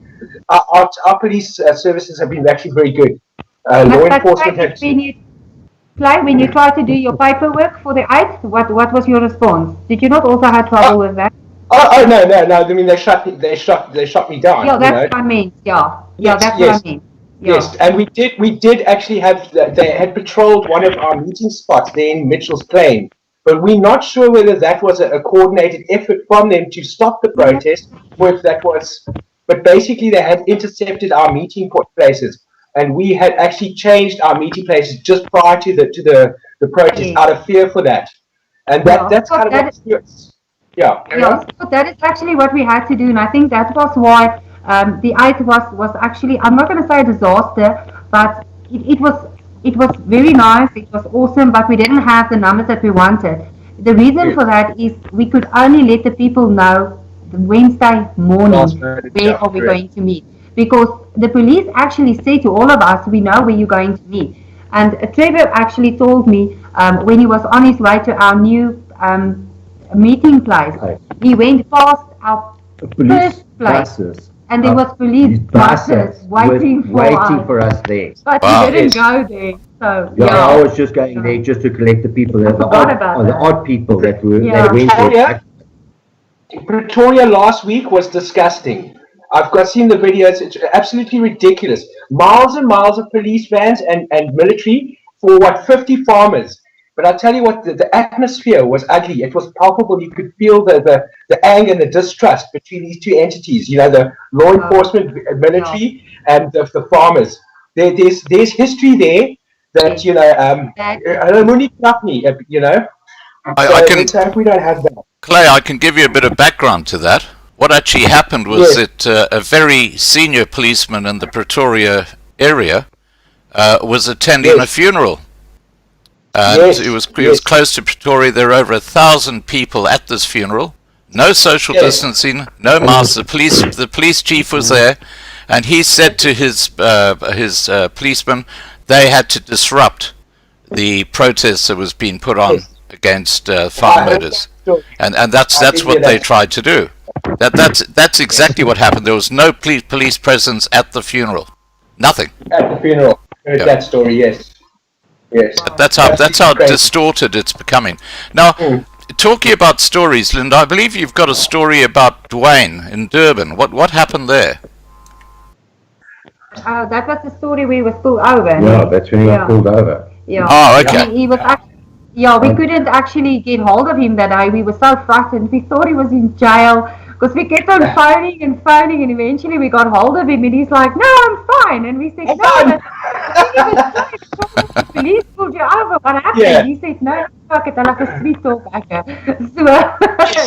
our police services have been actually very good. Law enforcement have. When you tried to do your paperwork for the 8th, what was your response? Did you not also have trouble with that? Oh no! I mean, they shut me down. Yeah, that's what I mean. Yeah, that's what I mean. Yeah. Yes, and we did actually have, they had patrolled one of our meeting spots there in Mitchell's Plain, but we're not sure whether that was a coordinated effort from them to stop the protest, or if that was, but basically they had intercepted our meeting places, and we had actually changed our meeting places just prior to the protest out of fear for that, and that's kind of what. Yeah. So that is actually what we had to do, and I think that was why the 8th was actually, I'm not going to say a disaster, but it was very nice, it was awesome, but we didn't have the numbers that we wanted. The reason for that is we could only let the people know the Wednesday morning where are we going to meet. Because the police actually say to all of us, we know where you're going to meet. And Trevor actually told me when he was on his way to our new meeting place, he went past our first place. And there was police buses waiting for us there. But we didn't go there. So I was just going there just to collect the people, the odd people that went there. Pretoria last week was disgusting. I've seen the videos. It's absolutely ridiculous. Miles and miles of police vans and military for 50 farmers. But I'll tell you what, the atmosphere was ugly. It was palpable. You could feel the anger and the distrust between these two entities. The law enforcement, military, and the farmers. There's history there that I can. We don't have that. Clay, I can give you a bit of background to that. What actually happened was that a very senior policeman in the Pretoria area was attending a funeral. And it was close to Pretoria. There were over 1,000 people at this funeral. No social distancing, no masks. The police chief was there, and he said to his policemen they had to disrupt the protest that was being put on against farm murders, and that's what they tried to do. That's exactly what happened. There was no police presence at the funeral. Nothing. At the funeral. Heard that story. Yes. That's how distorted it's becoming. Now, talking about stories, Linda, I believe you've got a story about Dwayne in Durban. What happened there? That was the story we was pulled over. Yeah, that's when he got pulled over. Yeah. Oh, okay. He was we couldn't actually get hold of him that day. We were so frightened. We thought he was in jail because we kept on phoning, and eventually we got hold of him, and he's like, "No, I'm fine." And we said, "No, the police pulled you over. What happened?" Yeah. He said, "No, fuck it, I'll have a sweet talk back." So,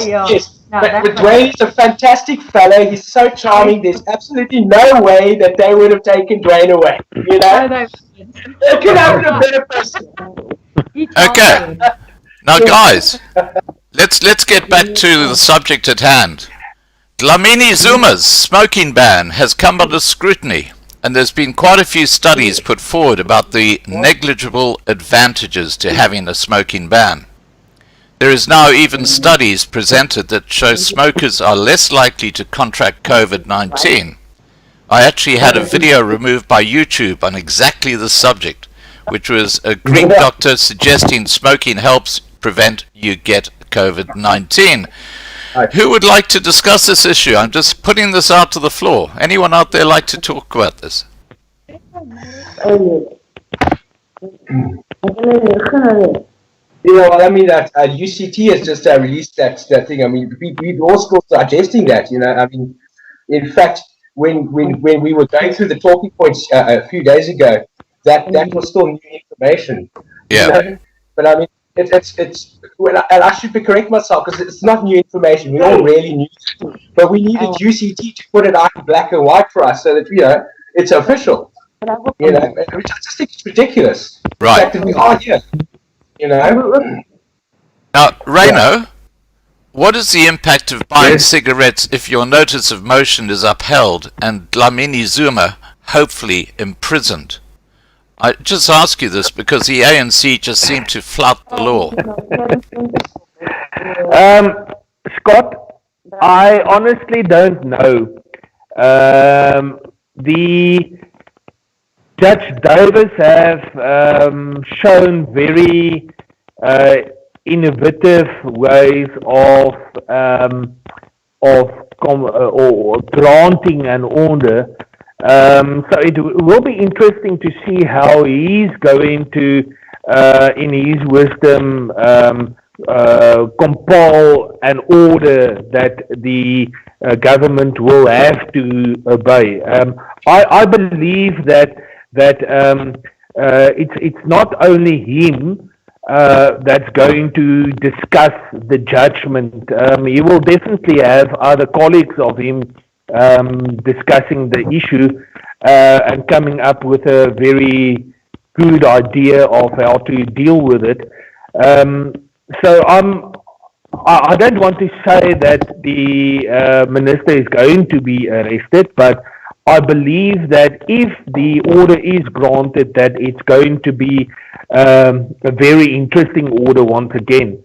yes. But Dwayne is a fantastic fellow. He's so charming. There's absolutely no way that they would have taken Dwayne away. They could have been a better person. Okay. Now, guys, let's get back to the subject at hand. Dlamini Zuma's smoking ban has come under scrutiny, and there's been quite a few studies put forward about the negligible advantages to having a smoking ban. There is now even studies presented that show smokers are less likely to contract COVID-19. I actually had a video removed by YouTube on exactly this subject, which was a Greek doctor suggesting smoking helps prevent you get COVID-19. Who would like to discuss this issue? I'm just putting this out to the floor. Anyone out there like to talk about this? I mean, that UCT has just released that thing. I mean, we're all still digesting that, I mean, in fact, when we were going through the talking points a few days ago, that was still new information. Yeah. But I mean, it's well, and I should correct myself because it's not new information. We all really knew it, but we needed UCT to put it out in black and white for us so that it's official. Which I just think it's ridiculous. Right. The fact that we are here. Now, Reyno, what is the impact of buying cigarettes if your notice of motion is upheld and Dlamini Zuma hopefully imprisoned? I just ask you this because the ANC just seem to flout the law. Scott, I honestly don't know. The Judge Davis have shown very innovative ways of or granting an order. So it will be interesting to see how he's going to, in his wisdom, compile an order that the government will have to obey. I believe that it's not only him that's going to discuss the judgment. He will definitely have other colleagues of him discussing the issue and coming up with a very good idea of how to deal with it. So I don't want to say that the minister is going to be arrested, but I believe that if the order is granted, that it's going to be a very interesting order once again.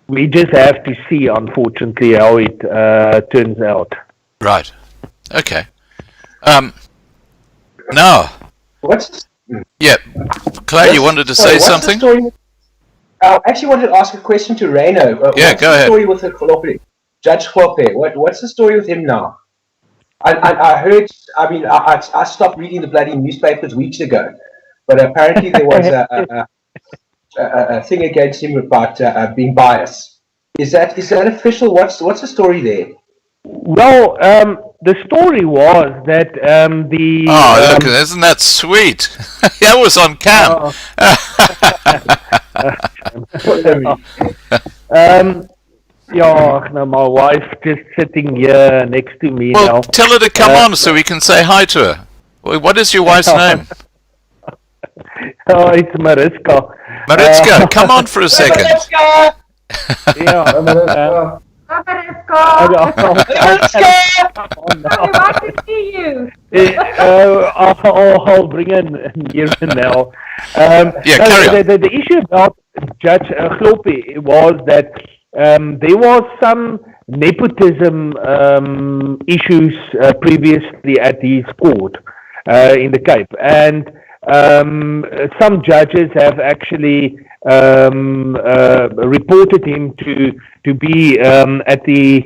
We just have to see, unfortunately, how it turns out. Right. Okay. Now. What's? Yeah, Claire, you wanted to say something? I actually wanted to ask a question to Reyno. Yeah, go ahead. What's the story with Judge Kloppe? What's the story with him now? I heard. I mean, I stopped reading the bloody newspapers weeks ago, but apparently there was a thing against him about being biased. Is that official? What's the story there? Well, the story was that the... Oh, look, isn't that sweet? That was on cam. Yeah, no, my wife just sitting here next to me now. Well, tell her to come on so we can say hi to her. What is your wife's name? Oh, it's Mariska. Mariska, come on for a second. Yeah. Mariska! We want to see you. I'll bring in here now. Carry on. The issue about Judge Kloppe was that there was some nepotism issues previously at his court in the Cape, and some judges have actually reported him to be at the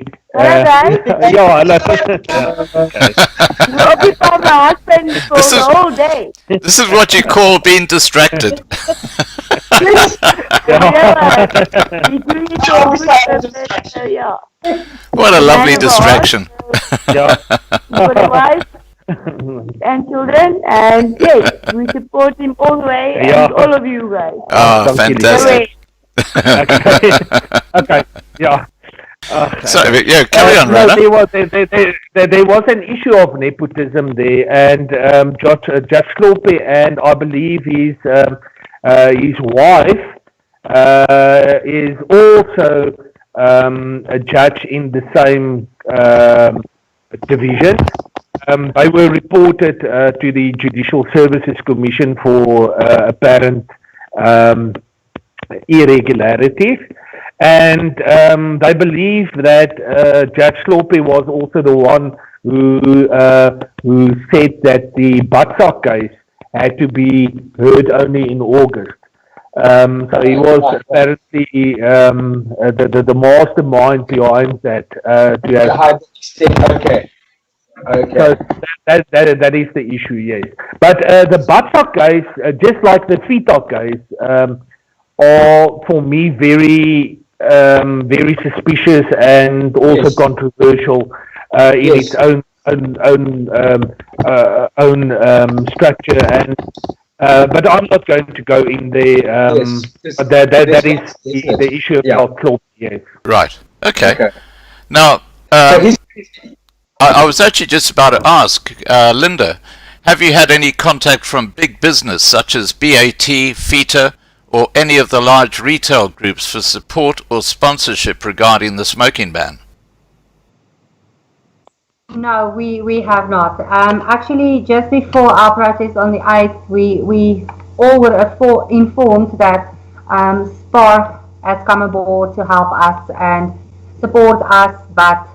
This is what you call being distracted. What a lovely distraction. And children, and yes, we support him all the way, and all of you guys. Oh, fantastic. Okay, yeah. Carry on, Rana. There was an issue of nepotism there, and Judge Kloppe and I believe his wife is also a judge in the same division. They were reported to the Judicial Services Commission for apparent irregularities, and they believe that Judge Kloppe was also the one who said that the Batsa case had to be heard only in August. So he was apparently the mastermind behind that. Okay. So that is the issue, yes. But the Batsa case, just like the Fita case, are for me very suspicious and also controversial in its own structure. And but I'm not going to go in there. That is the issue about Kloppe. Yes. Right. Okay. Now. I was actually just about to ask, Linda, have you had any contact from big business such as BAT, Fita, or any of the large retail groups for support or sponsorship regarding the smoking ban? No, we have not. Actually, just before our protest on the 8th, we all were informed that SPAR has come aboard to help us and support us, but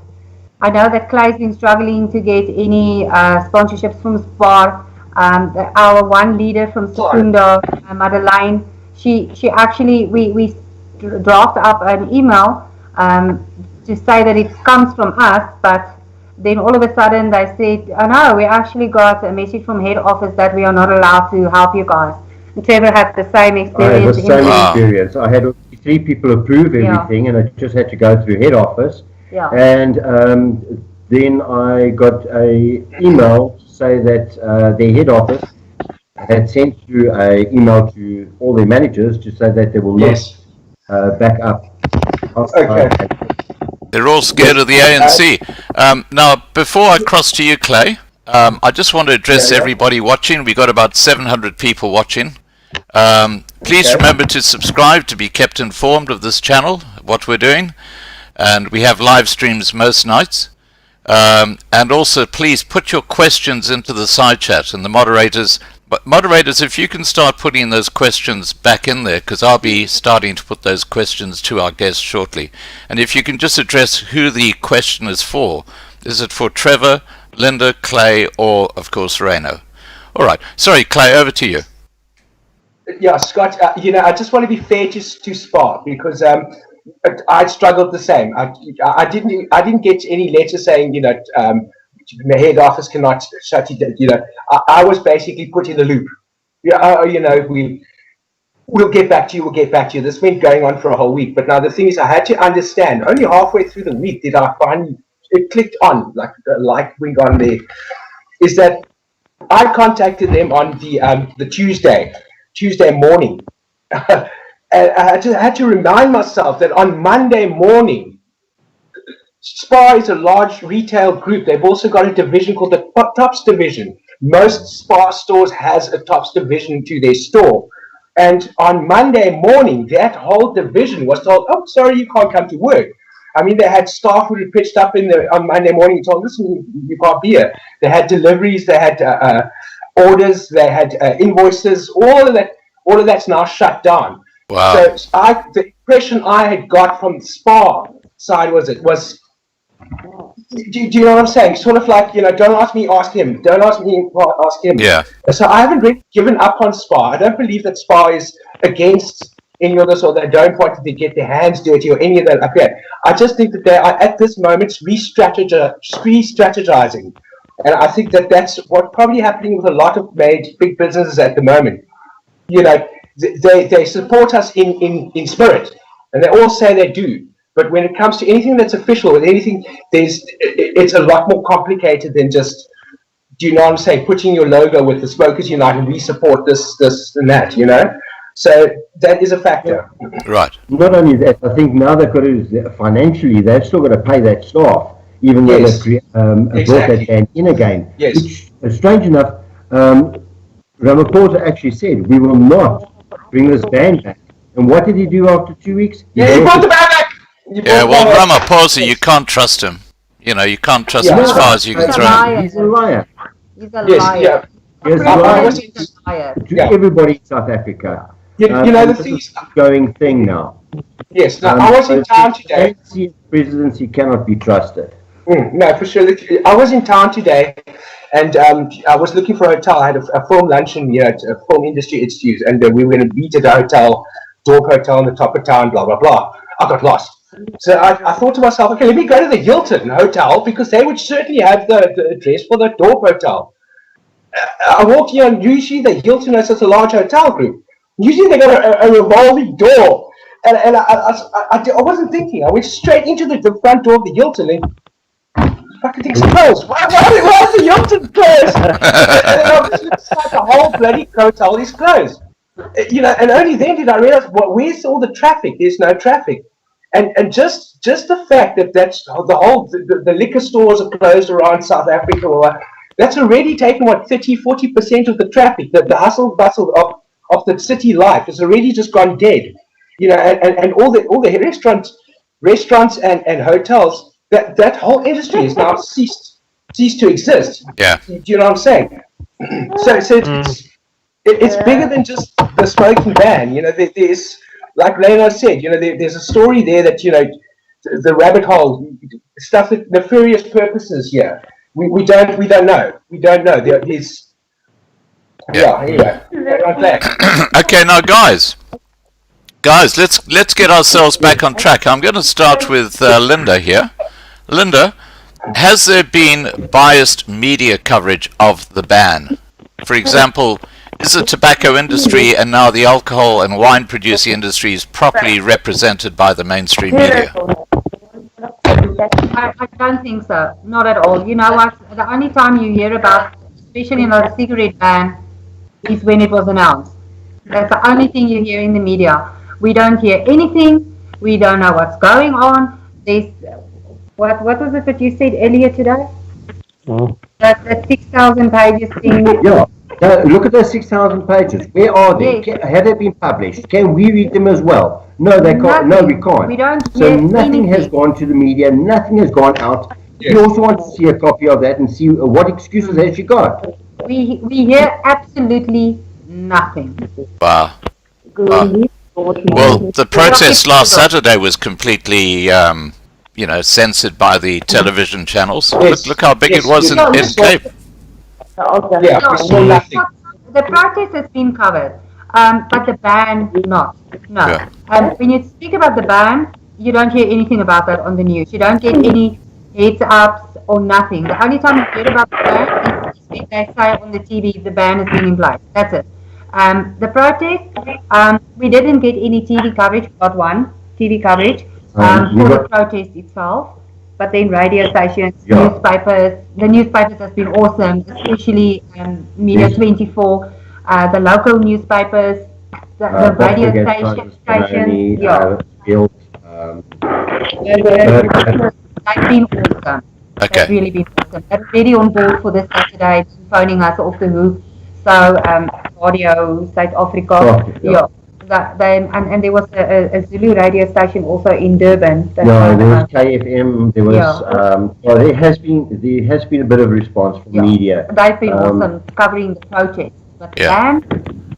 I know that Clay's been struggling to get any sponsorships from SPAR. Our one leader from Secunda, Madeleine, she actually, we draft up an email to say that it comes from us, but then all of a sudden they said, oh no, we actually got a message from head office that we are not allowed to help you guys. And Trevor had the same experience. I had the same experience. I had 3 people approve everything, and I just had to go through head office. Yeah. And then I got a email to say that their head office had sent through an email to all their managers to say that they will not back up. Okay. They're all scared of the ANC. Now, before I cross to you, Clay, I just want to address everybody watching. We've got about 700 people watching. Please remember to subscribe to be kept informed of this channel, what we're doing. And we have live streams most nights. And also, please put your questions into the side chat, and the moderators, if you can start putting those questions back in there, because I'll be starting to put those questions to our guests shortly. And if you can just address who the question is for. Is it for Trevor, Linda, Clay, or, of course, Reyno? All right. Sorry, Clay, over to you. Yeah, Scott, I just want to be fair to SPAR, because I struggled the same. I didn't get any letter saying, the head office cannot shut it down. I was basically put in the loop. We'll get back to you. We'll get back to you. This been going on for a whole week. But now the thing is, I had to understand. Only halfway through the week did I finally it clicked on, like the light went on there. Is that I contacted them on the Tuesday morning. And I had to remind myself that on Monday morning, SPAR is a large retail group. They've also got a division called the Tops Division. Most SPAR stores has a Tops Division to their store. And on Monday morning, that whole division was told, oh, sorry, you can't come to work. I mean, they had staff who had pitched up on Monday morning and told, listen, you can't be here. They had deliveries, they had orders, they had invoices, all of that's now shut down. Wow. So the impression I had got from the SPAR side was do you know what I'm saying? Sort of like, don't ask me, ask him. Don't ask me, ask him. Yeah. So I haven't really given up on SPAR. I don't believe that SPAR is against any of this, or they don't want to get their hands dirty or any of that. Okay. I just think that they are at this moment re-strategizing. And I think that that's what's probably happening with a lot of big businesses at the moment. They support us in spirit, and they all say they do. But when it comes to anything that's official, with anything, it's a lot more complicated than just, do you know what I'm saying, putting your logo with the Smokers United, we support this, and that, So that is a factor. Right. Not only that, I think now they've got to, financially, they've still got to pay that staff, even though they've brought that band in again. Yes. Which, strange enough, Ramaphosa actually said, we will not bring this band back. And what did he do after 2 weeks? He brought the band back! Ramaphosa, you can't trust him. You can't trust him as far as you can throw him. He's a liar. He's a liar. He's a liar. To everybody in South Africa. The thing is an ongoing thing now. Yes. Now, I was in town today. The presidency cannot be trusted. No, for sure. I was in town today, and I was looking for a hotel. I had a film luncheon at a Film Industry Institute, and we were going to meet at a hotel, Dorp Hotel in the top of town, blah, blah, blah. I got lost. So I thought to myself, okay, let me go to the Hilton Hotel, because they would certainly have the address for the Dorp Hotel. I walked in, and usually the Hilton is such a large hotel group. Usually they got a revolving door. And I wasn't thinking. I went straight into the front door of the Hilton, and fucking thing's closed. Why is the Hilton closed? And the whole bloody hotel is closed. And only then did I realize, where's all the traffic? There's no traffic. And just the fact that that's the liquor stores are closed around South Africa, that's already taken 30-40% of the traffic. The hustle bustle of the city life has already just gone dead. And all the restaurants and hotels, that whole industry has now ceased to exist. Yeah. Do you know what I'm saying? So it's bigger than just the smoking ban. There's, like Reyno said, there's a story there that the rabbit hole stuff, that nefarious purposes here. We don't know. There is. Yeah. Anyway, okay, now guys, let's get ourselves back on track. I'm going to start with Linda here. Linda, has there been biased media coverage of the ban? For example, is the tobacco industry and now the alcohol and wine producing industries properly represented by the mainstream media? I don't think so. Not at all. You know what? The only time you hear about, especially the cigarette ban, is when it was announced. That's the only thing you hear in the media. We don't hear anything. We don't know what's going on. There's what was it that you said earlier today? That 6,000 pages thing. Yeah. Look at those 6,000 pages. Where are they? Yes. Have they been published? Can we read them as well? No, they can't. No, we can't. We don't. So nothing has gone to the media. Nothing has gone out. Yes. We also want to see a copy of that and see what excuses has she got. We hear absolutely nothing. Wow. Well, the protest last Saturday was completely, censored by the television channels. Yes. Look how big it was in Cape. Yeah, we saw nothing. The protest has been covered, but the ban not. No. Yeah. When you speak about the ban, you don't hear anything about that on the news. You don't get any heads-ups or nothing. The only time you hear about the ban is when they say on the TV the ban has been in place. That's it. The protest, we didn't get any TV coverage, got one TV coverage for the protest itself. But then radio stations, newspapers, the newspapers has been awesome, especially Media 24, the local newspapers, the radio stations, they've been awesome. Okay. They've really been awesome. They're really on board for this Saturday, phoning us off the hook. So, Radio South Africa, and there was a Zulu radio station also in Durban. There was KFM. There was there has been a bit of response from media. They've been awesome covering the protest. But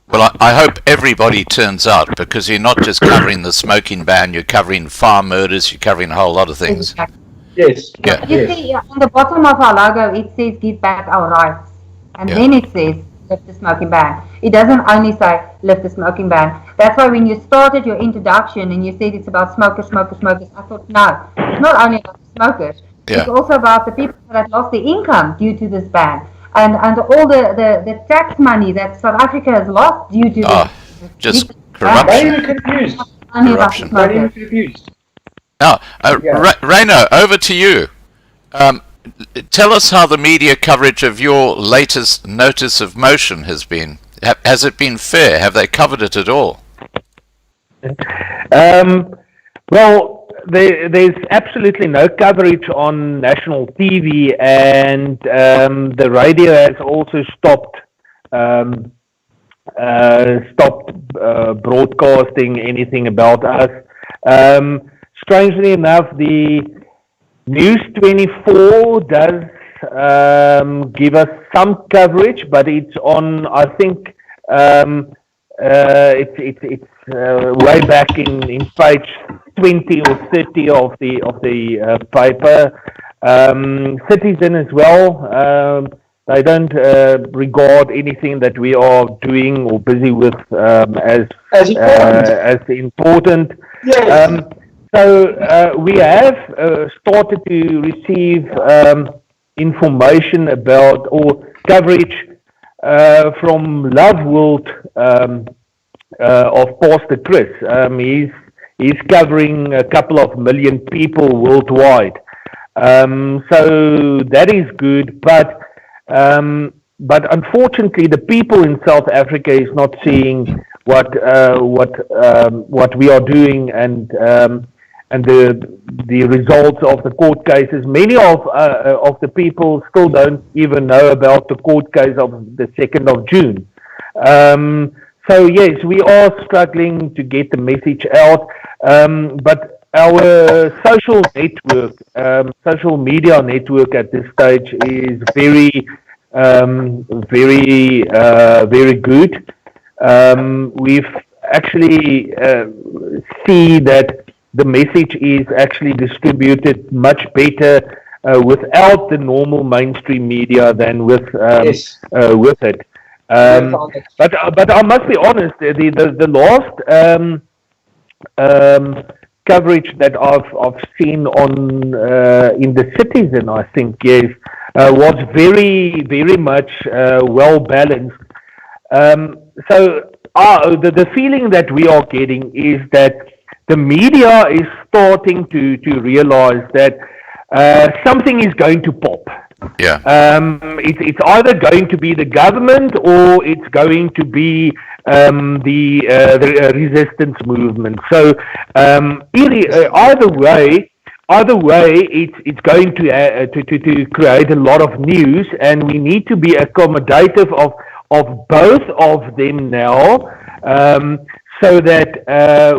well, I hope everybody turns out, because you're not just covering the smoking ban. You're covering farm murders. You're covering a whole lot of things. Exactly. Yes. Yeah. You see on the bottom of our logo it says "Give back our rights," and then it says lift the smoking ban. It doesn't only say lift the smoking ban. That's why when you started your introduction and you said it's about smokers, I thought, no, it's not only about the smokers. It's also about the people that lost their income due to this ban. And all the tax money that South Africa has lost due to this. Just corruption. Confused. Now, Reyno, over to you. Tell us how the media coverage of your latest notice of motion has been. Has it been fair? Have they covered it at all? Well, there's absolutely no coverage on national TV, and the radio has also stopped broadcasting anything about us. Strangely enough, the News 24 does give us some coverage, but it's on, I think, it's way back in page 20 or 30 of the paper. Citizen as well. They don't regard anything that we are doing or busy with as important. Yes. So we have started to receive information about or coverage from Love World of Pastor Chris. He's covering a couple of million people worldwide. So that is good, but unfortunately the people in South Africa is not seeing what we are doing and the results of the court cases. Many of the people still don't even know about the court case of the 2nd of June. So yes, we are struggling to get the message out, but our social network, social media network at this stage is very good. We've actually see that the message is actually distributed much better without the normal mainstream media than with it. But I must be honest, the last coverage that I've seen on in the Citizen, I think, yes, was very much well balanced. So the feeling that we are getting is that the media is starting to realize that something is going to pop. Yeah. It's either going to be the government or it's going to be the resistance movement. So either way, it's going to create a lot of news, and we need to be accommodative of both of them now, so that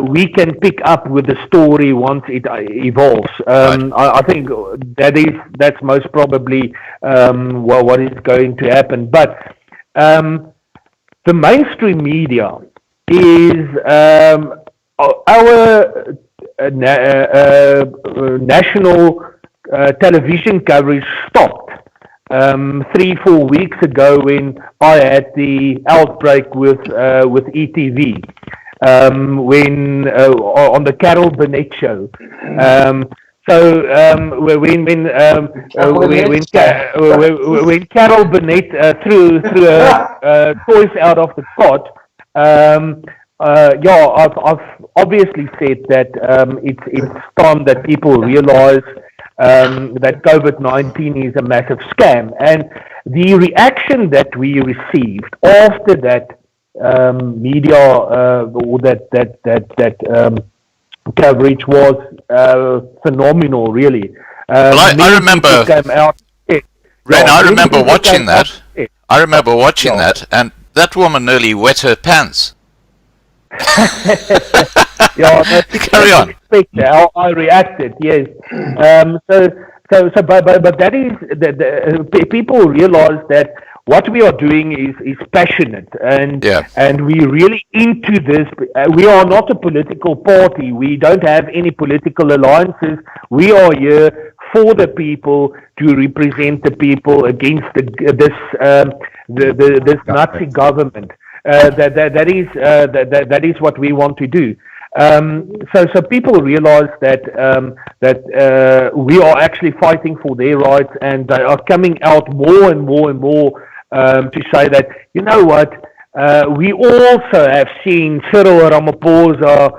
we can pick up with the story once it evolves. I think that's most probably what is going to happen. But the mainstream media is our national television coverage stopped 3-4 weeks ago when I had the outbreak with ETV, when on the Carol Burnett show. So when Carol Burnett threw toys out of the cot, I've obviously said that it's time that people realize that COVID-19 is a massive scam, and the reaction that we received after that media or that coverage was phenomenal, really. Well, I remember, Ren, I remember watching that. I remember watching that, and that woman nearly wet her pants. Carry on. How I reacted, yes. But that is people realize that what we are doing is passionate, and we really into this. We are not a political party. We don't have any political alliances. We are here for the people, to represent the people against this Nazi government. That is what we want to do. So people realize that we are actually fighting for their rights, and they are coming out more and more to say that, you know what, we also have seen Cyril Ramaphosa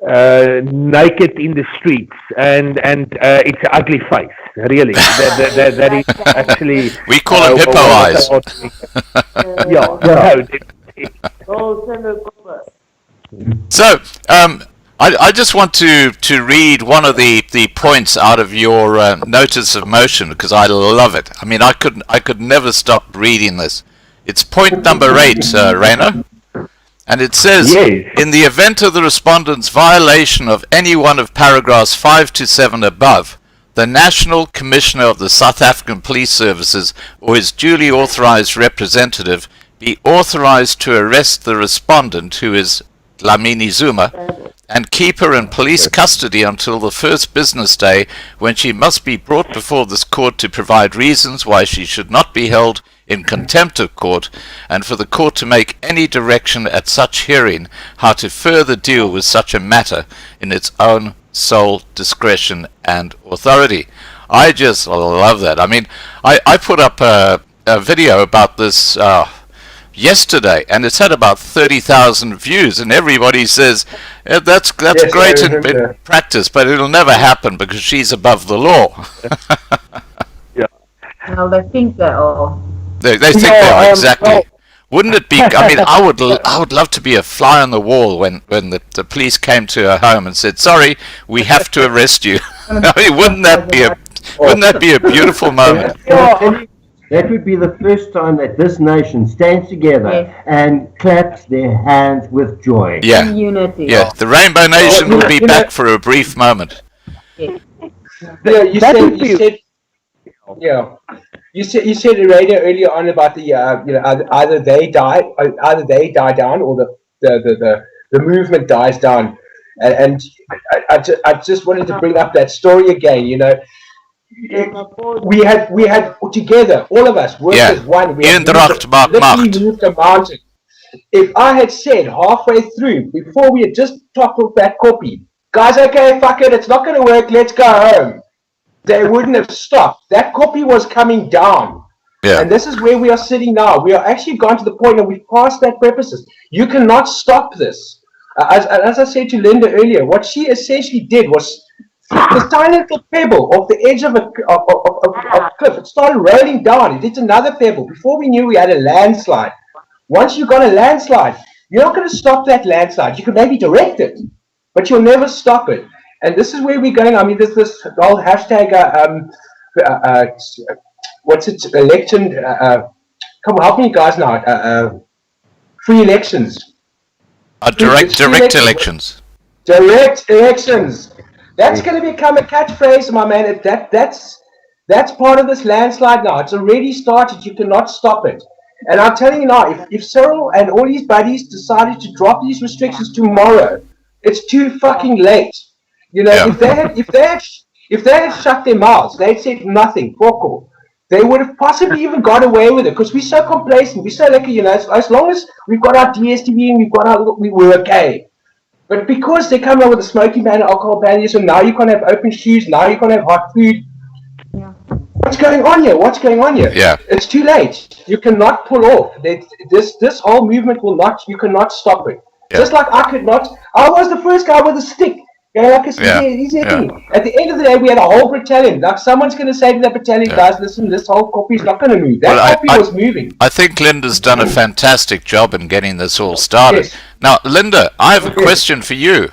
naked in the streets, and it's an ugly face, really. That is actually... We call him hippo eyes. So, I just want to read one of the points out of your notice of motion, because I love it. I mean, I could never stop reading this. It's point number 8, Reyno. And it says, in the event of the respondent's violation of any one of paragraphs 5 to 7 above, the National Commissioner of the South African Police Services or his duly authorized representative be authorized to arrest the respondent, who is Dlamini Zuma, and keep her in police custody until the first business day, when she must be brought before this court to provide reasons why she should not be held in contempt of court, and for the court to make any direction at such hearing how to further deal with such a matter in its own sole discretion and authority. I just love that. I mean, I put up a video about this yesterday, and it's had about 30,000 views, and everybody says that's great in practice, but it'll never happen because she's above the law. Well, they think they are. They think they are, exactly. Wouldn't it be? I mean, I would love to be a fly on the wall when the police came to her home and said, "Sorry, we have to arrest you." I mean, wouldn't that be a beautiful moment? That would be the first time that this nation stands together and claps their hands with joy. Yeah, unity. Yeah, the Rainbow Nation will be back for a brief moment. You said Reyno earlier on about the either they die down or the movement dies down. And I just wanted to bring up that story again. You know, we had together, all of us worked as one. We had literally moved a mountain. If I had said halfway through, before we had just toppled that copy, guys, okay, fuck it, it's not going to work, let's go home, they wouldn't have stopped. That copy was coming down. Yeah. And this is where we are sitting now. We are actually gone to the point that we've passed that purposes. You cannot stop this. As I said to Linda earlier, what she essentially did was the tiny little pebble off the edge of a cliff. It started rolling down. It hit another pebble. Before we knew, we had a landslide. Once you've got a landslide, you're not going to stop that landslide. You can maybe direct it, but you'll never stop it. And this is where we're going. I mean, there's this whole hashtag, what's it, election, come on, help me guys now, free elections. Direct elections. Direct elections. That's going to become a catchphrase, my man. That's part of this landslide now. It's already started. You cannot stop it. And I'm telling you now, if Cyril and all his buddies decided to drop these restrictions tomorrow, it's too fucking late. You know, if they had shut their mouths, they'd said nothing, fuck all, they would have possibly even got away with it, because we're so complacent, we're so lucky, you know, as long as we've got our DSTV and we've got we're okay. But because they come out with a smoking ban, alcohol ban, so now you can't have open shoes, now you can't have hot food. Yeah. What's going on here? Yeah. It's too late. You cannot pull off. This whole movement will not, you cannot stop it. Yeah. Just like I was the first guy with a stick. You know, like I said, At the end of the day, we had a whole battalion. Like someone's going to say to that battalion, guys, listen, this whole copy is not going to move. That copy was moving. I think Linda's done a fantastic job in getting this all started. Yes. Now, Linda, I have a question for you.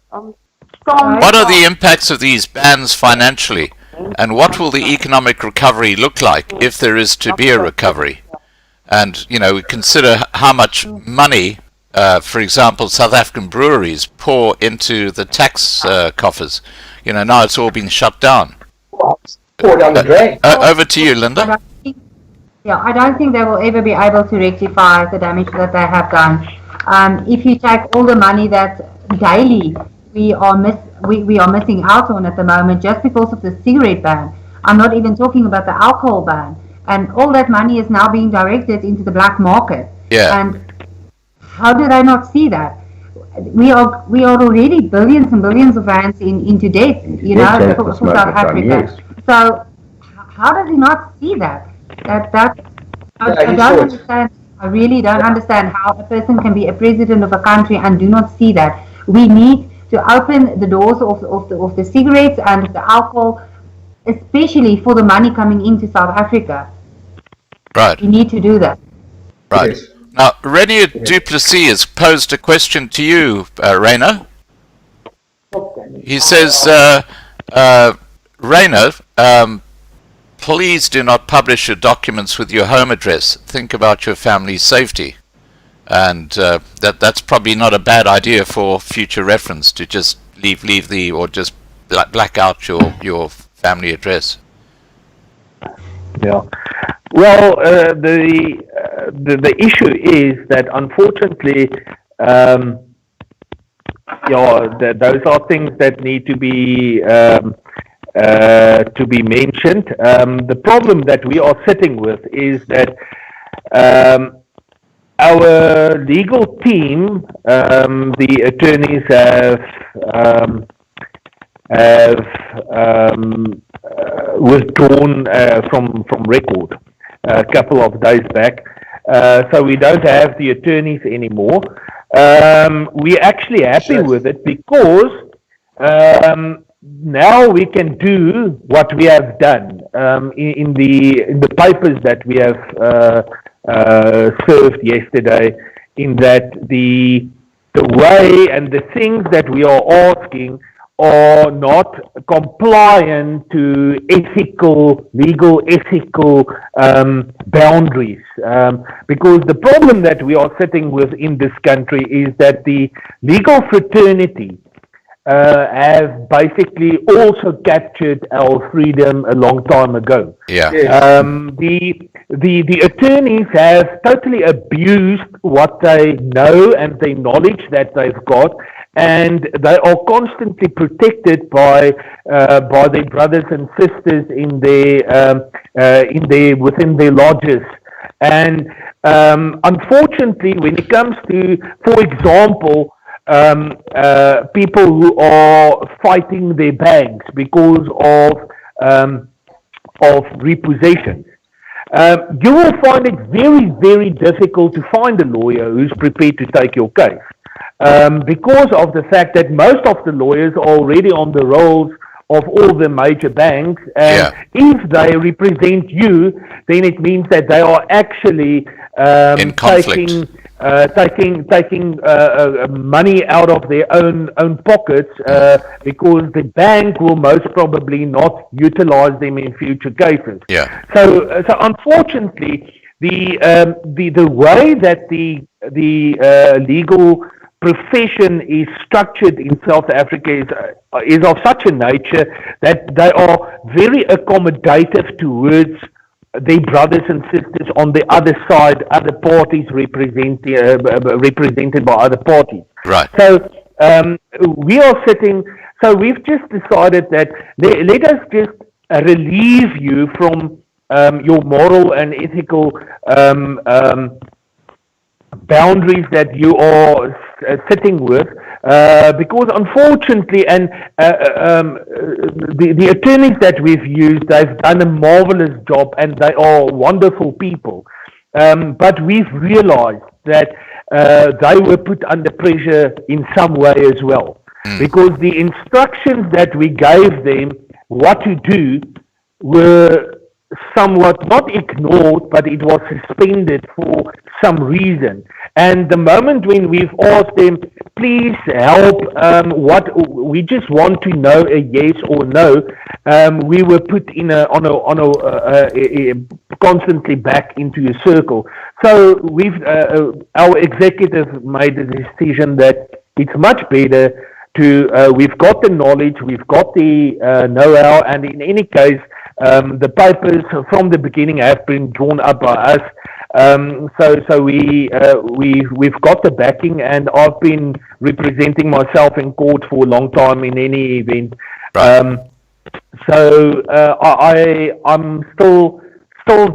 What are the impacts of these bans financially? And what will the economic recovery look like if there is to be a recovery? And, you know, we consider how much money, for example, South African breweries pour into the tax coffers. You know, now it's all been shut down. Pour down the drain. Over to you, Linda. I don't think they will ever be able to rectify the damage that they have done. If you take all the money that daily we are missing out on at the moment just because of the cigarette ban. I'm not even talking about the alcohol ban. And all that money is now being directed into the black market. Yeah. And how do they not see that? We are already billions and billions of rands into debt, you know, for South Africa. So how does he not see that? I don't understand. I really don't understand how a person can be a president of a country and do not see that. We need to open the doors of the cigarettes and the alcohol, especially for the money coming into South Africa. Right. We need to do that. Right. Yes. Now, Reyno de Beer has posed a question to you, Reyno. He says, Reyno, please do not publish your documents with your home address. Think about your family's safety. And that's probably not a bad idea for future reference, to just leave or just black out your family address. Yeah. Well, the issue is that unfortunately, those are things that need to be mentioned. The problem that we are sitting with is that our legal team, the attorneys have withdrawn from record a couple of days back, so we don't have the attorneys anymore. We're actually happy with it because now we can do what we have done in the papers that we have served yesterday, in that the way and the things that we are asking are not compliant to legal ethical boundaries. Because the problem that we are sitting with in this country is that the legal fraternity have basically also captured our freedom a long time ago. Yeah. The attorneys have totally abused what they know and the knowledge that they've got, and they are constantly protected by their brothers and sisters in their within their lodges. And unfortunately, when it comes to, for example, people who are fighting their banks because of repossessions, you will find it very, very difficult to find a lawyer who's prepared to take your case. Because of the fact that most of the lawyers are already on the rolls of all the major banks, and if they represent you, then it means that they are actually in conflict. taking money out of their own pockets, because the bank will most probably not utilize them in future cases. Yeah. So unfortunately, the way that the legal profession is structured in South Africa is of such a nature that they are very accommodative towards their brothers and sisters on the other side, other parties represented by other parties. Right. So we are sitting. So we've just decided that let us just relieve you from your moral and ethical boundaries that you are sitting with, because unfortunately, and the attorneys that we've used, they've done a marvelous job and they are wonderful people, but we've realized that they were put under pressure in some way as well, because the instructions that we gave them what to do were somewhat not ignored, but it was suspended for some reason. And the moment when we've asked them, please help, what we just want to know a yes or no, we were put in constantly back into a circle. So we've our executive made the decision that it's much better to we've got the knowledge, we've got the know-how, and in any case, the papers from the beginning have been drawn up by us. So we've got the backing, and I've been representing myself in court for a long time in any event. Right. So I'm still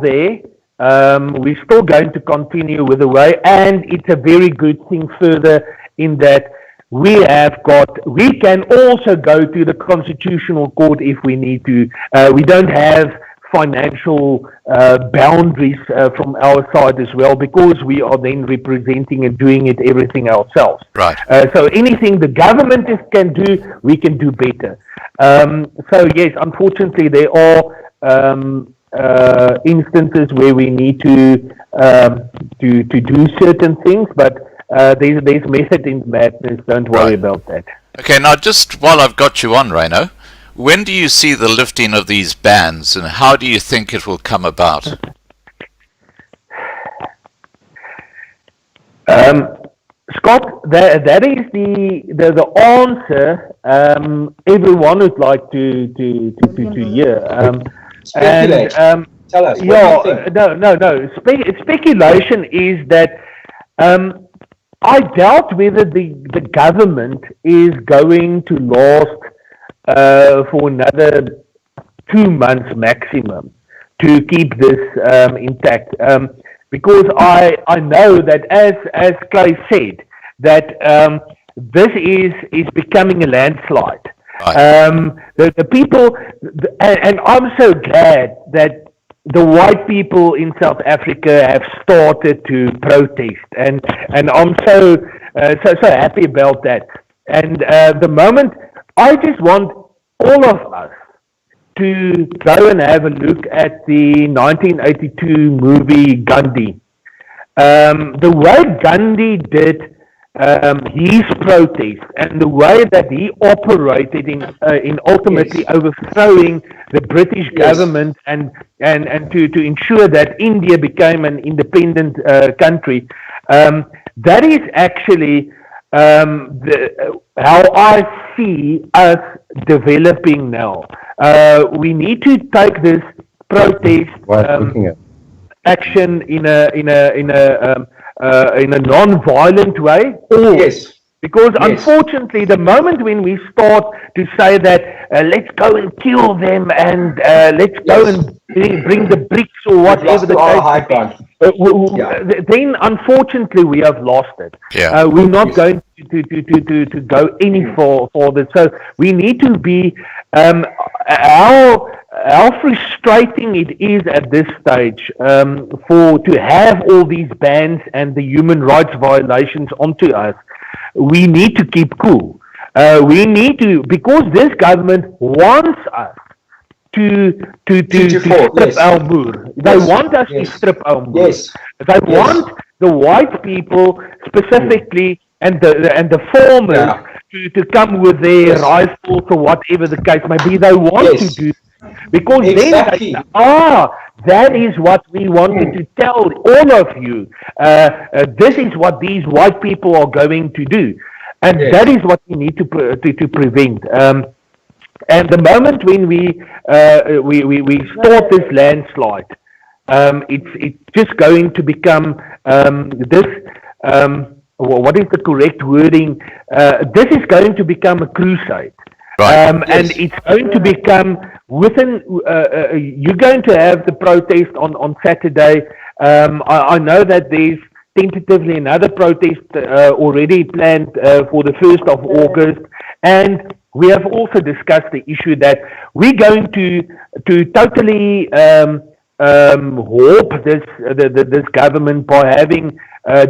there. We're still going to continue with the way, and it's a very good thing further in that we can also go to the Constitutional Court if we need to. We don't have financial boundaries from our side as well, because we are then representing and doing it everything ourselves. Right. So anything the government can do, we can do better. So yes, unfortunately, there are instances where we need to do certain things, but there's method in madness. Don't worry about that. Okay, now just while I've got you on, Reyno, when do you see the lifting of these bans, and how do you think it will come about? Scott, that is the answer everyone would like to hear. Speculate. Tell us. No. Speculation is that I doubt whether the government is going to last for another 2 months maximum to keep this intact. Because I know that, as Clay said, that this is becoming a landslide. The people, and I'm so glad that the white people in South Africa have started to protest, and I'm so happy about that. And the moment, I just want all of us to go and have a look at the 1982 movie Gandhi. The way Gandhi did his protest, and the way that he operated in ultimately overthrowing the British government and to ensure that India became an independent country, that is actually how I see us developing now. We need to take this protest action in a non-violent way, or Because unfortunately, the moment when we start to say that let's go and kill them and let's go and bring the bricks or whatever the case, then unfortunately we have lost it. We're not going to go any further. So we need to be how frustrating it is at this stage to have all these bans and the human rights violations onto us. We need to keep cool. We need to, because this government wants us to strip our boer. They want us to strip our boer. They want the white people specifically and the farmers to come with their rifles or whatever the case may be. They want to do, because then they say, that is what we wanted to tell all of you. This is what these white people are going to do, and that is what we need to prevent. And the moment when we start this landslide, it's just going to become this. What is the correct wording? This is going to become a crusade. And it's going to become you're going to have the protest on Saturday. I know that there's tentatively another protest already planned for the 1st of August. And we have also discussed the issue that we're going to totally warp this government by having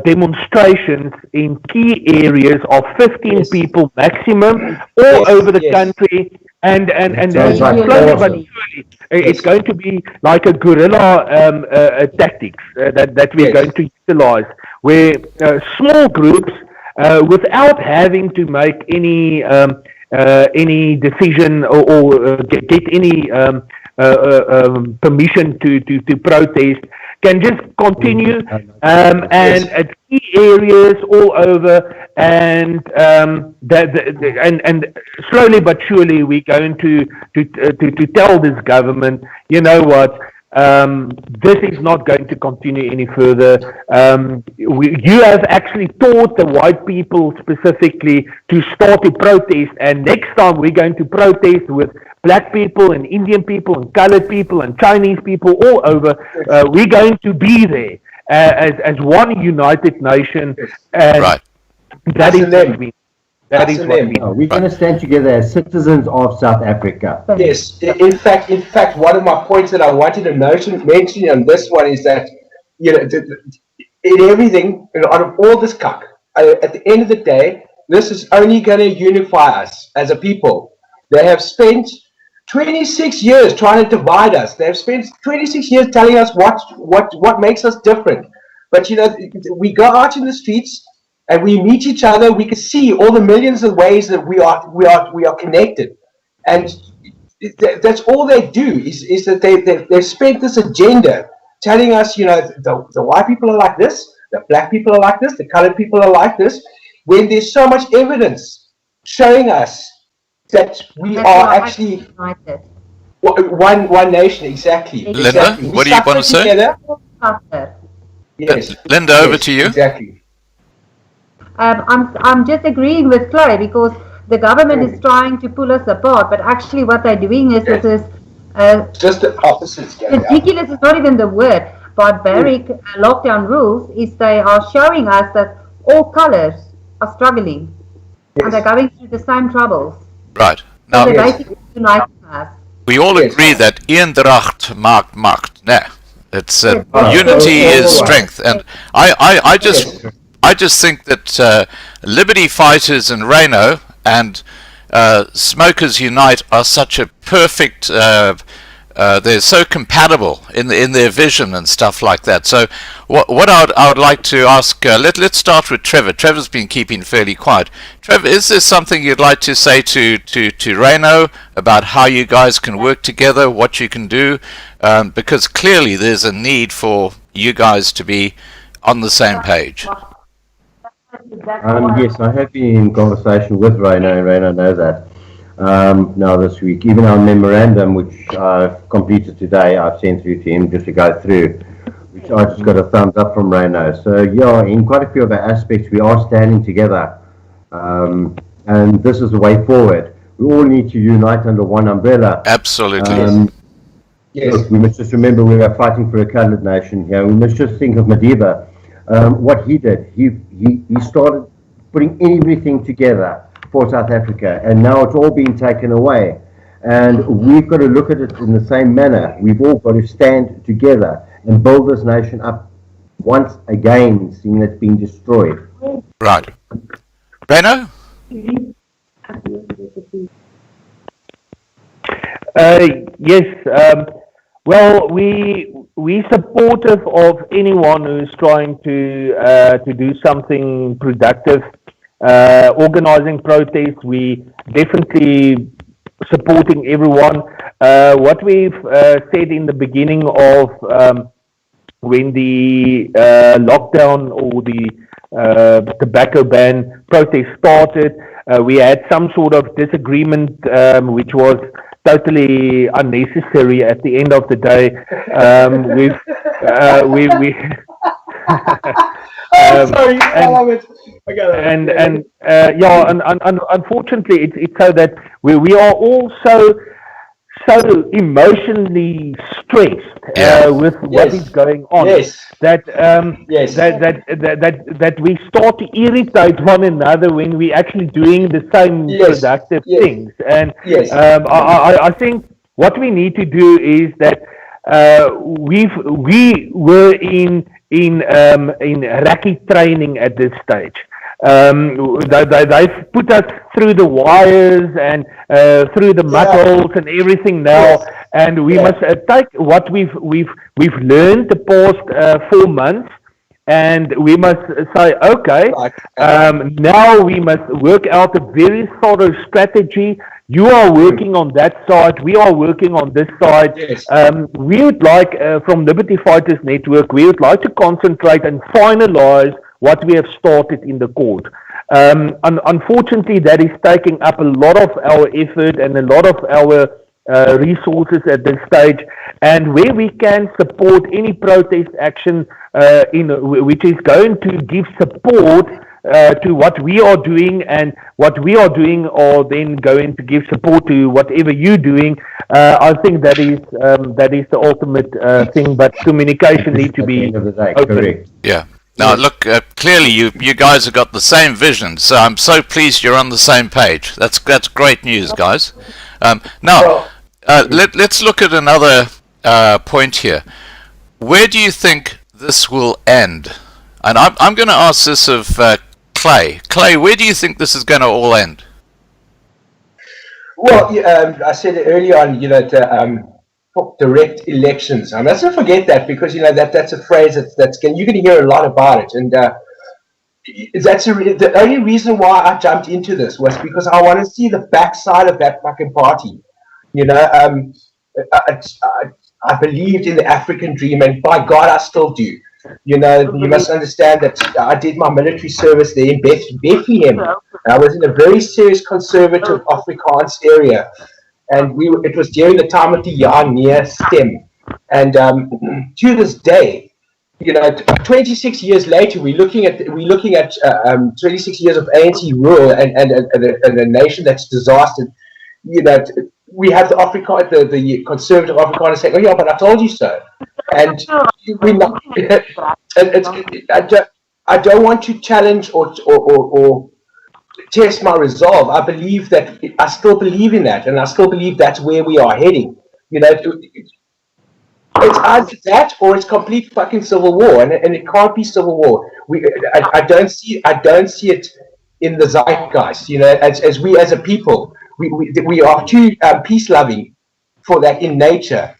demonstrations in key areas of 15 people maximum all over the country, and slowly but surely it's going to be like a guerrilla tactics that we're going to utilize, where small groups without having to make any decision or get any permission to protest, can just continue and at key areas all over, and slowly but surely we're going to tell this government, you know what, this is not going to continue any further. You have actually taught the white people specifically to start a protest, and next time we're going to protest with black people and Indian people and colored people and Chinese people all over. We're going to be there as one united nation. And that is what we. That is what we. We're going to stand together as citizens of South Africa. Yes. In fact, one of my points that I wanted to mention on this one is that, you know, in everything, you know, out of all this cuck, at the end of the day, this is only going to unify us as a people. They have spent 26 years trying to divide us. They've spent 26 years telling us what makes us different. But you know, we go out in the streets and we meet each other. We can see all the millions of ways that we are connected, and that's all they do is that they've spent this agenda telling us, you know, the white people are like this, the black people are like this, the colored people are like this, when there's so much evidence showing us that we are actually one nation. Exactly. Linda, what do you want to say? Yes. Linda, over to you. Exactly. I'm just agreeing with Chloe, because the government is trying to pull us apart, but actually what they're doing is this is just the opposites. Ridiculous is not even the word. Barbaric lockdown rules is they are showing us that all colors are struggling and they're going through the same troubles. Right. Now, so basically uniting us. We all agree that eendracht maakt macht. Nah, it's unity is strength, and I just think that Liberty Fighters and Reyno and Smokers Unite are such a perfect. They're so compatible in their vision and stuff like that. So what I would like to ask, let's start with Trevor. Trevor's been keeping fairly quiet. Trevor, is there something you'd like to say to Reyno about how you guys can work together, what you can do? Because clearly there's a need for you guys to be on the same page. Yes, I have been in conversation with Reyno, and Reyno knows that. Now this week, even our memorandum, which I've completed today, I've sent through to him just to go through, which I just got a thumbs up from Reyno. So yeah, in quite a few of our aspects, we are standing together And this is the way forward. We all need to unite under one umbrella. Absolutely. Yes. Look, we must just remember we are fighting for a coloured nation here. We must just think of Madiba. What he did, he started putting everything together for South Africa, and now it's all being taken away. And we've got to look at it in the same manner. We've all got to stand together and build this nation up once again, seeing it's been destroyed. Right. Reyno? Yes. Well, we supportive of anyone who's trying to do something productive, organizing protests. We definitely supporting everyone. What we've said in the beginning of when the lockdown or the tobacco ban protest started, we had some sort of disagreement, which was totally unnecessary at the end of the day. Sorry, I love it. Unfortunately, it's so that we are all so emotionally stressed with what is going on that that we start to irritate one another when we're actually doing the same productive things. And I think what we need to do is that we were in Iraqi training at this stage. They've put us through the wires and through the mud holes and everything now, and we must take what we've learned the past 4 months, and we must say, okay, now we must work out a very thorough strategy. You are working on that side, we are working on this side. We would like, from Liberty Fighters Network, we would like to concentrate and finalize what we have started in the court. Unfortunately, that is taking up a lot of our effort and a lot of our resources at this stage. And where we can support any protest action which is going to give support to what we are doing, and what we are doing are then going to give support to whatever you're doing. I think that is the ultimate thing, but communication needs to be open. Correct. Yeah. Now, look, clearly you guys have got the same vision, so I'm so pleased you're on the same page. That's great news, guys. Now, let's look at another point here. Where do you think this will end? And I'm going to ask this of Clay. Clay, where do you think this is going to all end? Well, I said it earlier on, direct elections. And let's not forget that, because that's a phrase that's you're going to hear a lot about it. And that's the only reason why I jumped into this was because I want to see the backside of that fucking party. I believed in the African dream, and by God, I still do. You must understand that I did my military service there in Bethlehem. I was in a very serious conservative Afrikaans area, and it was during the time of the jaar near STEM. And to this day, 26 years later, we're looking at 26 years of ANC rule and a nation that's disastered. We have the conservative Afrikaners saying, "Oh yeah, but I told you so." And we're not. I don't want to challenge or test my resolve. I still believe in that, and I still believe that's where we are heading. It's either that or it's complete fucking civil war, and it can't be civil war. I don't see it in the zeitgeist. As we as a people, we are too peace loving for that in nature.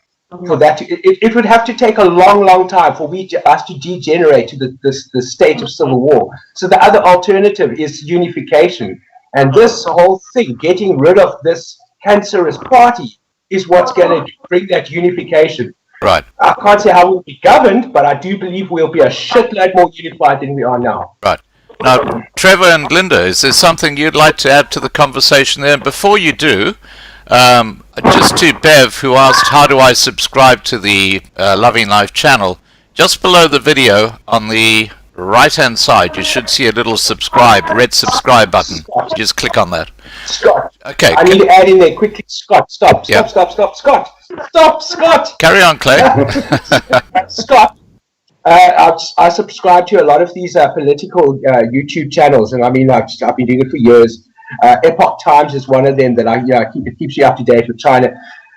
For that, it would have to take a long time for us to degenerate to the state of civil war. So the other alternative is unification, and this whole thing, getting rid of this cancerous party, is what's going to bring that unification. Right. I can't say how we'll be governed, but I do believe we'll be a shitload more unified than we are now. Right. Now, Trevor and Linda, is there something you'd like to add to the conversation there? And before you do, just to Bev, who asked, how do I subscribe to the Loving Life channel? Just below the video on the right hand side, you should see a little red subscribe button. Just click on that. Scott. Okay. I need to add in there quickly. Scott, stop. Yeah. Scott. Carry on, Clay. Scott. I subscribe to a lot of these political YouTube channels, and I mean, I've been doing it for years. Epoch Times is one of them that it keeps you up to date with China.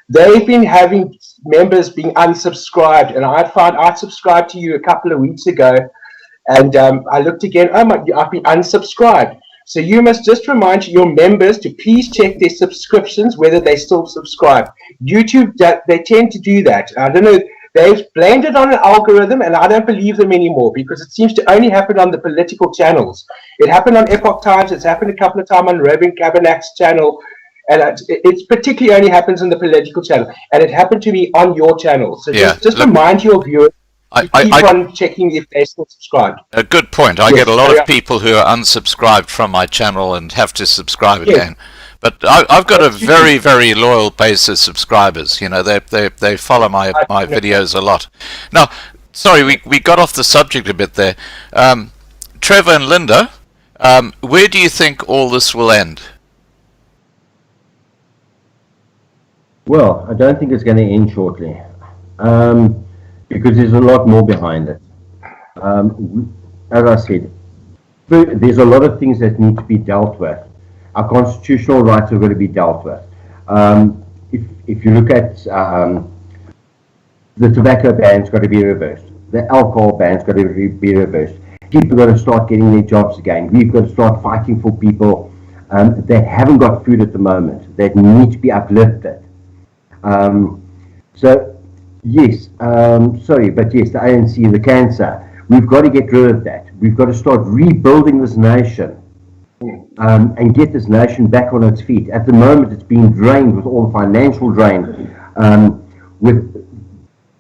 They've been having members being unsubscribed, and I subscribed to you a couple of weeks ago, and I looked again. Oh my! I've been unsubscribed. So you must just remind your members to please check their subscriptions, whether they still subscribe. YouTube, they tend to do that. I don't know. They've blamed it on an algorithm, and I don't believe them anymore because it seems to only happen on the political channels. It happened on Epoch Times. It's happened a couple of times on Robin Kabernak's channel, and it particularly only happens on the political channel. And it happened to me on your channel. So just remind your viewers to keep on checking if they're still subscribed. A good point. I get a lot of people who are unsubscribed from my channel and have to subscribe again. But I've got a very, very loyal base of subscribers. You know, they follow my videos a lot. Now, sorry, we got off the subject a bit there. Trevor and Linda, where do you think all this will end? Well, I don't think it's going to end shortly, because there's a lot more behind it. As I said, there's a lot of things that need to be dealt with. Our constitutional rights are going to be dealt with. If you look at the tobacco ban's got to be reversed. The alcohol ban's got to be reversed. People are going to start getting their jobs again. We've got to start fighting for people that haven't got food at the moment, that need to be uplifted. So, yes, the ANC, the cancer, we've got to get rid of that. We've got to start rebuilding this nation. And get this nation back on its feet. At the moment, it's being drained with all the financial drain, with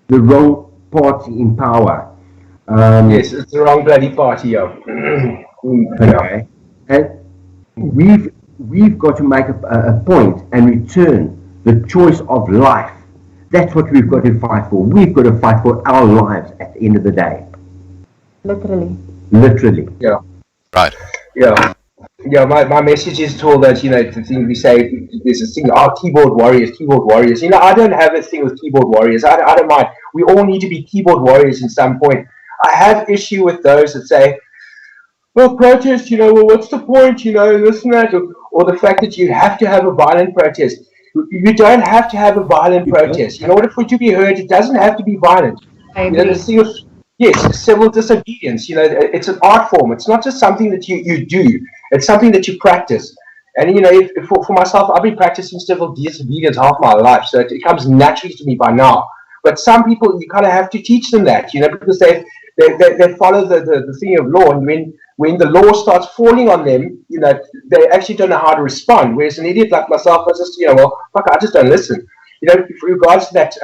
the wrong party in power. Yes, it's the wrong bloody party, Okay, and we've got to make a point and return the choice of life. That's what we've got to fight for. We've got to fight for our lives at the end of the day. Literally. Yeah. Right. Yeah. Yeah, my message is to all that, the thing we say, there's this thing, keyboard warriors. I don't have a thing with keyboard warriors. I don't mind. We all need to be keyboard warriors at some point. I have issue with those that say, well, protest, what's the point, this and that, or the fact that you have to have a violent protest. You don't have to have a violent protest. In order for it to be heard, it doesn't have to be violent. Yes, civil disobedience. It's an art form. It's not just something that you do. It's something that you practice. And for myself, I've been practicing civil disobedience half my life, so it comes naturally to me by now. But some people, you kind of have to teach them that, because they follow the thing of law, and when the law starts falling on them, they actually don't know how to respond. Whereas an idiot like myself, I just, I just don't listen. With regards to that,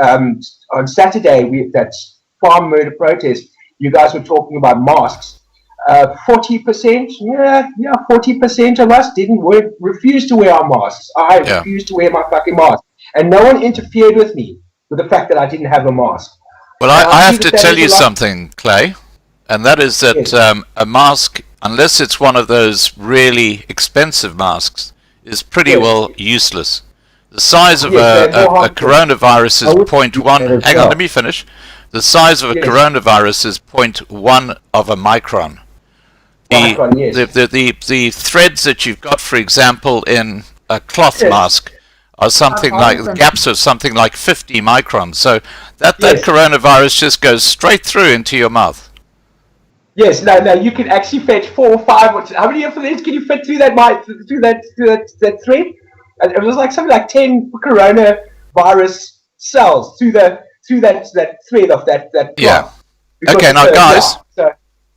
on Saturday, that farm murder protest, you guys were talking about masks. 40%, 40% of us refused to wear our masks. I refused to wear my fucking mask, and no one interfered with me with the fact that I didn't have a mask. Well, I have to tell you something, Clay, and that is that a mask, unless it's one of those really expensive masks, is pretty well useless. The size of a coronavirus is 0.1. Hang on, let me finish. The size of a coronavirus is 0.1 of a micron. The threads that you've got, for example, in a cloth mask are something like, the gaps are something like 50 microns. So that coronavirus just goes straight through into your mouth. Yes, no, you can actually fetch 4 or 5. How many of these can you fit through that thread? It was like something like 10 coronavirus cells through that thread of that cloth. Yeah. Okay, now guys,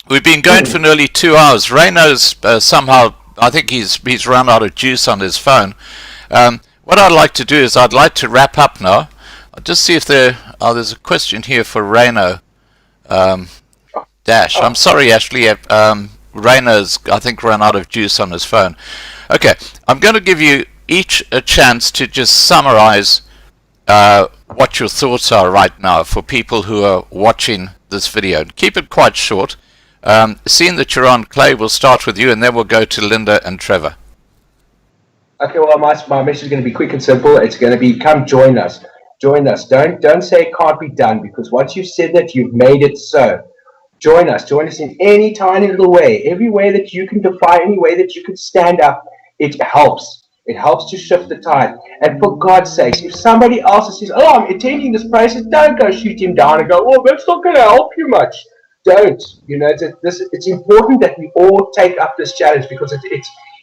we've been going for nearly 2 hours. Reyno's somehow, I think he's run out of juice on his phone. What I'd like to do is I'd like to wrap up now. I'll just see if there's a question here for Reyno. Dash. I'm sorry, Ashley. Reyno's, I think, run out of juice on his phone. Okay, I'm going to give you each a chance to just summarize what your thoughts are right now for people who are watching this video. Keep it quite short. Seeing that you're on, Clay, we'll start with you, and then we'll go to Linda and Trevor. Okay, well, my message is going to be quick and simple. It's going to be, come join us. Join us. Don't say it can't be done, because once you've said that, you've made it so. Join us. Join us in any tiny little way. Every way that you can defy, any way that you can stand up, it helps. It helps to shift the tide. And for God's sake, if somebody else says, oh, I'm attending this process, don't go shoot him down and go, oh, that's not going to help you much. Don't. You know, it's important that we all take up this challenge, because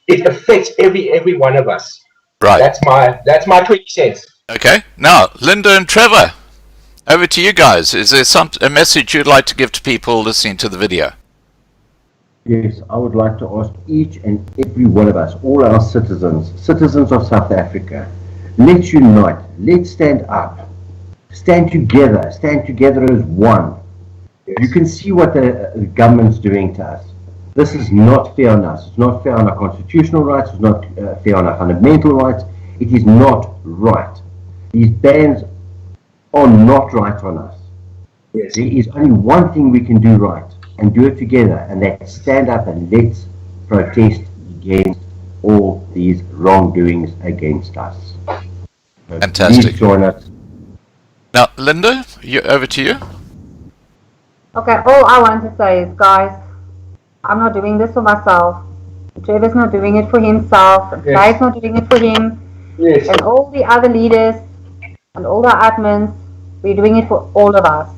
it affects every one of us. Right. That's my 20 cents. Okay. Now, Linda and Trevor, over to you guys. Is there a message you'd like to give to people listening to the video? Yes, I would like to ask each and every one of us, all our citizens of South Africa, let's unite, let's stand up, stand together as one. Yes. You can see what the government's doing to us. This is not fair on us. It's not fair on our constitutional rights. It's not fair on our fundamental rights. It is not right. These bans are not right on us. Yes. There is only one thing we can do right, and do it together, and that's stand up and let's protest against all these wrongdoings against us. So fantastic. Please join us. Now, Linda, over to you. Okay, all I want to say is, guys, I'm not doing this for myself. Trevor's not doing it for himself. And Clay's not doing it for him. Yes. And all the other leaders and all the admins, we're doing it for all of us.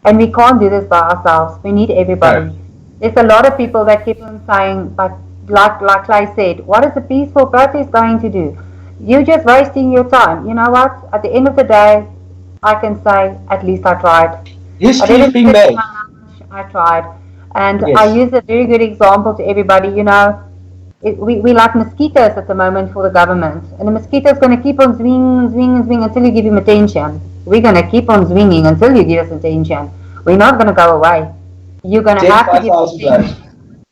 And we can't do this by ourselves. We need everybody. No. There's a lot of people that keep on saying, like Clay said, what is a peaceful protest going to do? You're just wasting your time. You know what? At the end of the day, I can say, at least I tried. History is being made. I tried. And yes. I use a very good example to everybody. You know, we like mosquitoes at the moment for the government. And the mosquito's going to keep on swinging until you give him attention. We're going to keep on swinging until you give us attention. We're not going to go away. You're going to have to give us attention.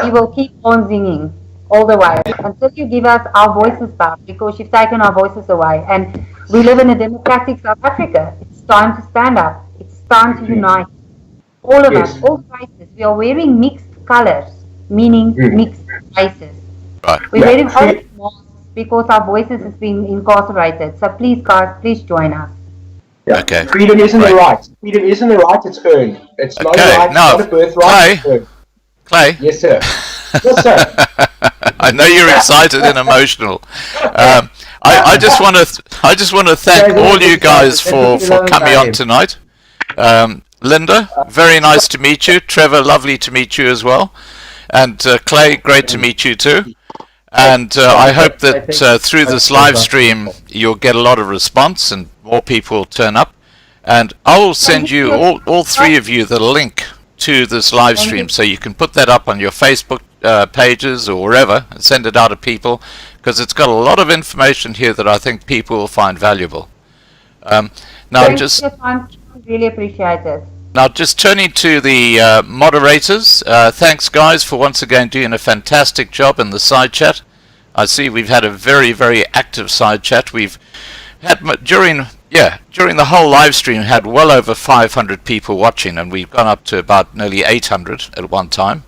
We will keep on singing all the way until you give us our voices back, because you've taken our voices away. And we live in a democratic South Africa. It's time to stand up. It's time to unite. All of us, all races. We are wearing mixed colors, meaning mixed races. Right. We're wearing orange masks because our voices has been incarcerated. So please, guys, please join us. Yeah. Okay. Freedom isn't a right. Freedom isn't a right, it's earned. It's not a right, it's not a birthright. Clay. Yes, sir. Yes, sir. I know you're excited and emotional. I just want to thank all you guys for coming on tonight. Linda, very nice to meet you. Trevor, lovely to meet you as well. And Clay, great to meet you too. And I hope that through this live stream you'll get a lot of response and more people will turn up. And I will send you, all three of you, the link to this live stream, so you can put that up on your Facebook pages or wherever and send it out to people, because it's got a lot of information here that I think people will find valuable. Now, just really appreciate it. Now, just turning to the moderators, thanks guys for once again doing a fantastic job in the side chat. I see we've had a very, very active side chat. We've had during the whole live stream had well over 500 people watching, and we've gone up to about nearly 800 at one time.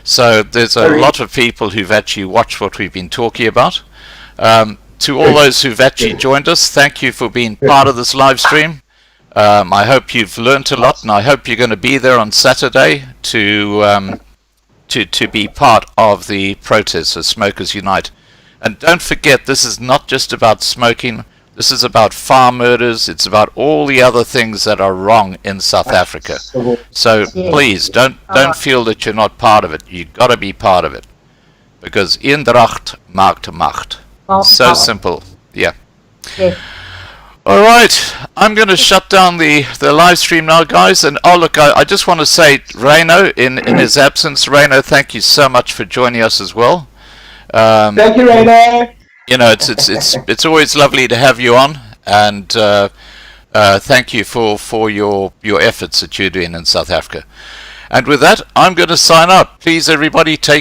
So there's a lot of people who've actually watched what we've been talking about. To all those who've actually joined us, thank you for being part of this live stream. I hope you've learnt a lot, and I hope you're going to be there on Saturday to be part of the protest of Smokers Unite. And don't forget, this is not just about smoking. This is about farm murders. It's about all the other things that are wrong in South Africa. So please don't feel that you're not part of it. You've got to be part of it, because Eendracht maakt macht. So simple. Yeah. All right, I'm going to shut down the live stream now, guys. And look, I just want to say, Reyno, in his absence, Reyno, thank you so much for joining us as well. Thank you, Reyno. You know, it's always lovely to have you on, and thank you for your efforts that you're doing in South Africa. And with that, I'm going to sign out. Please, everybody, take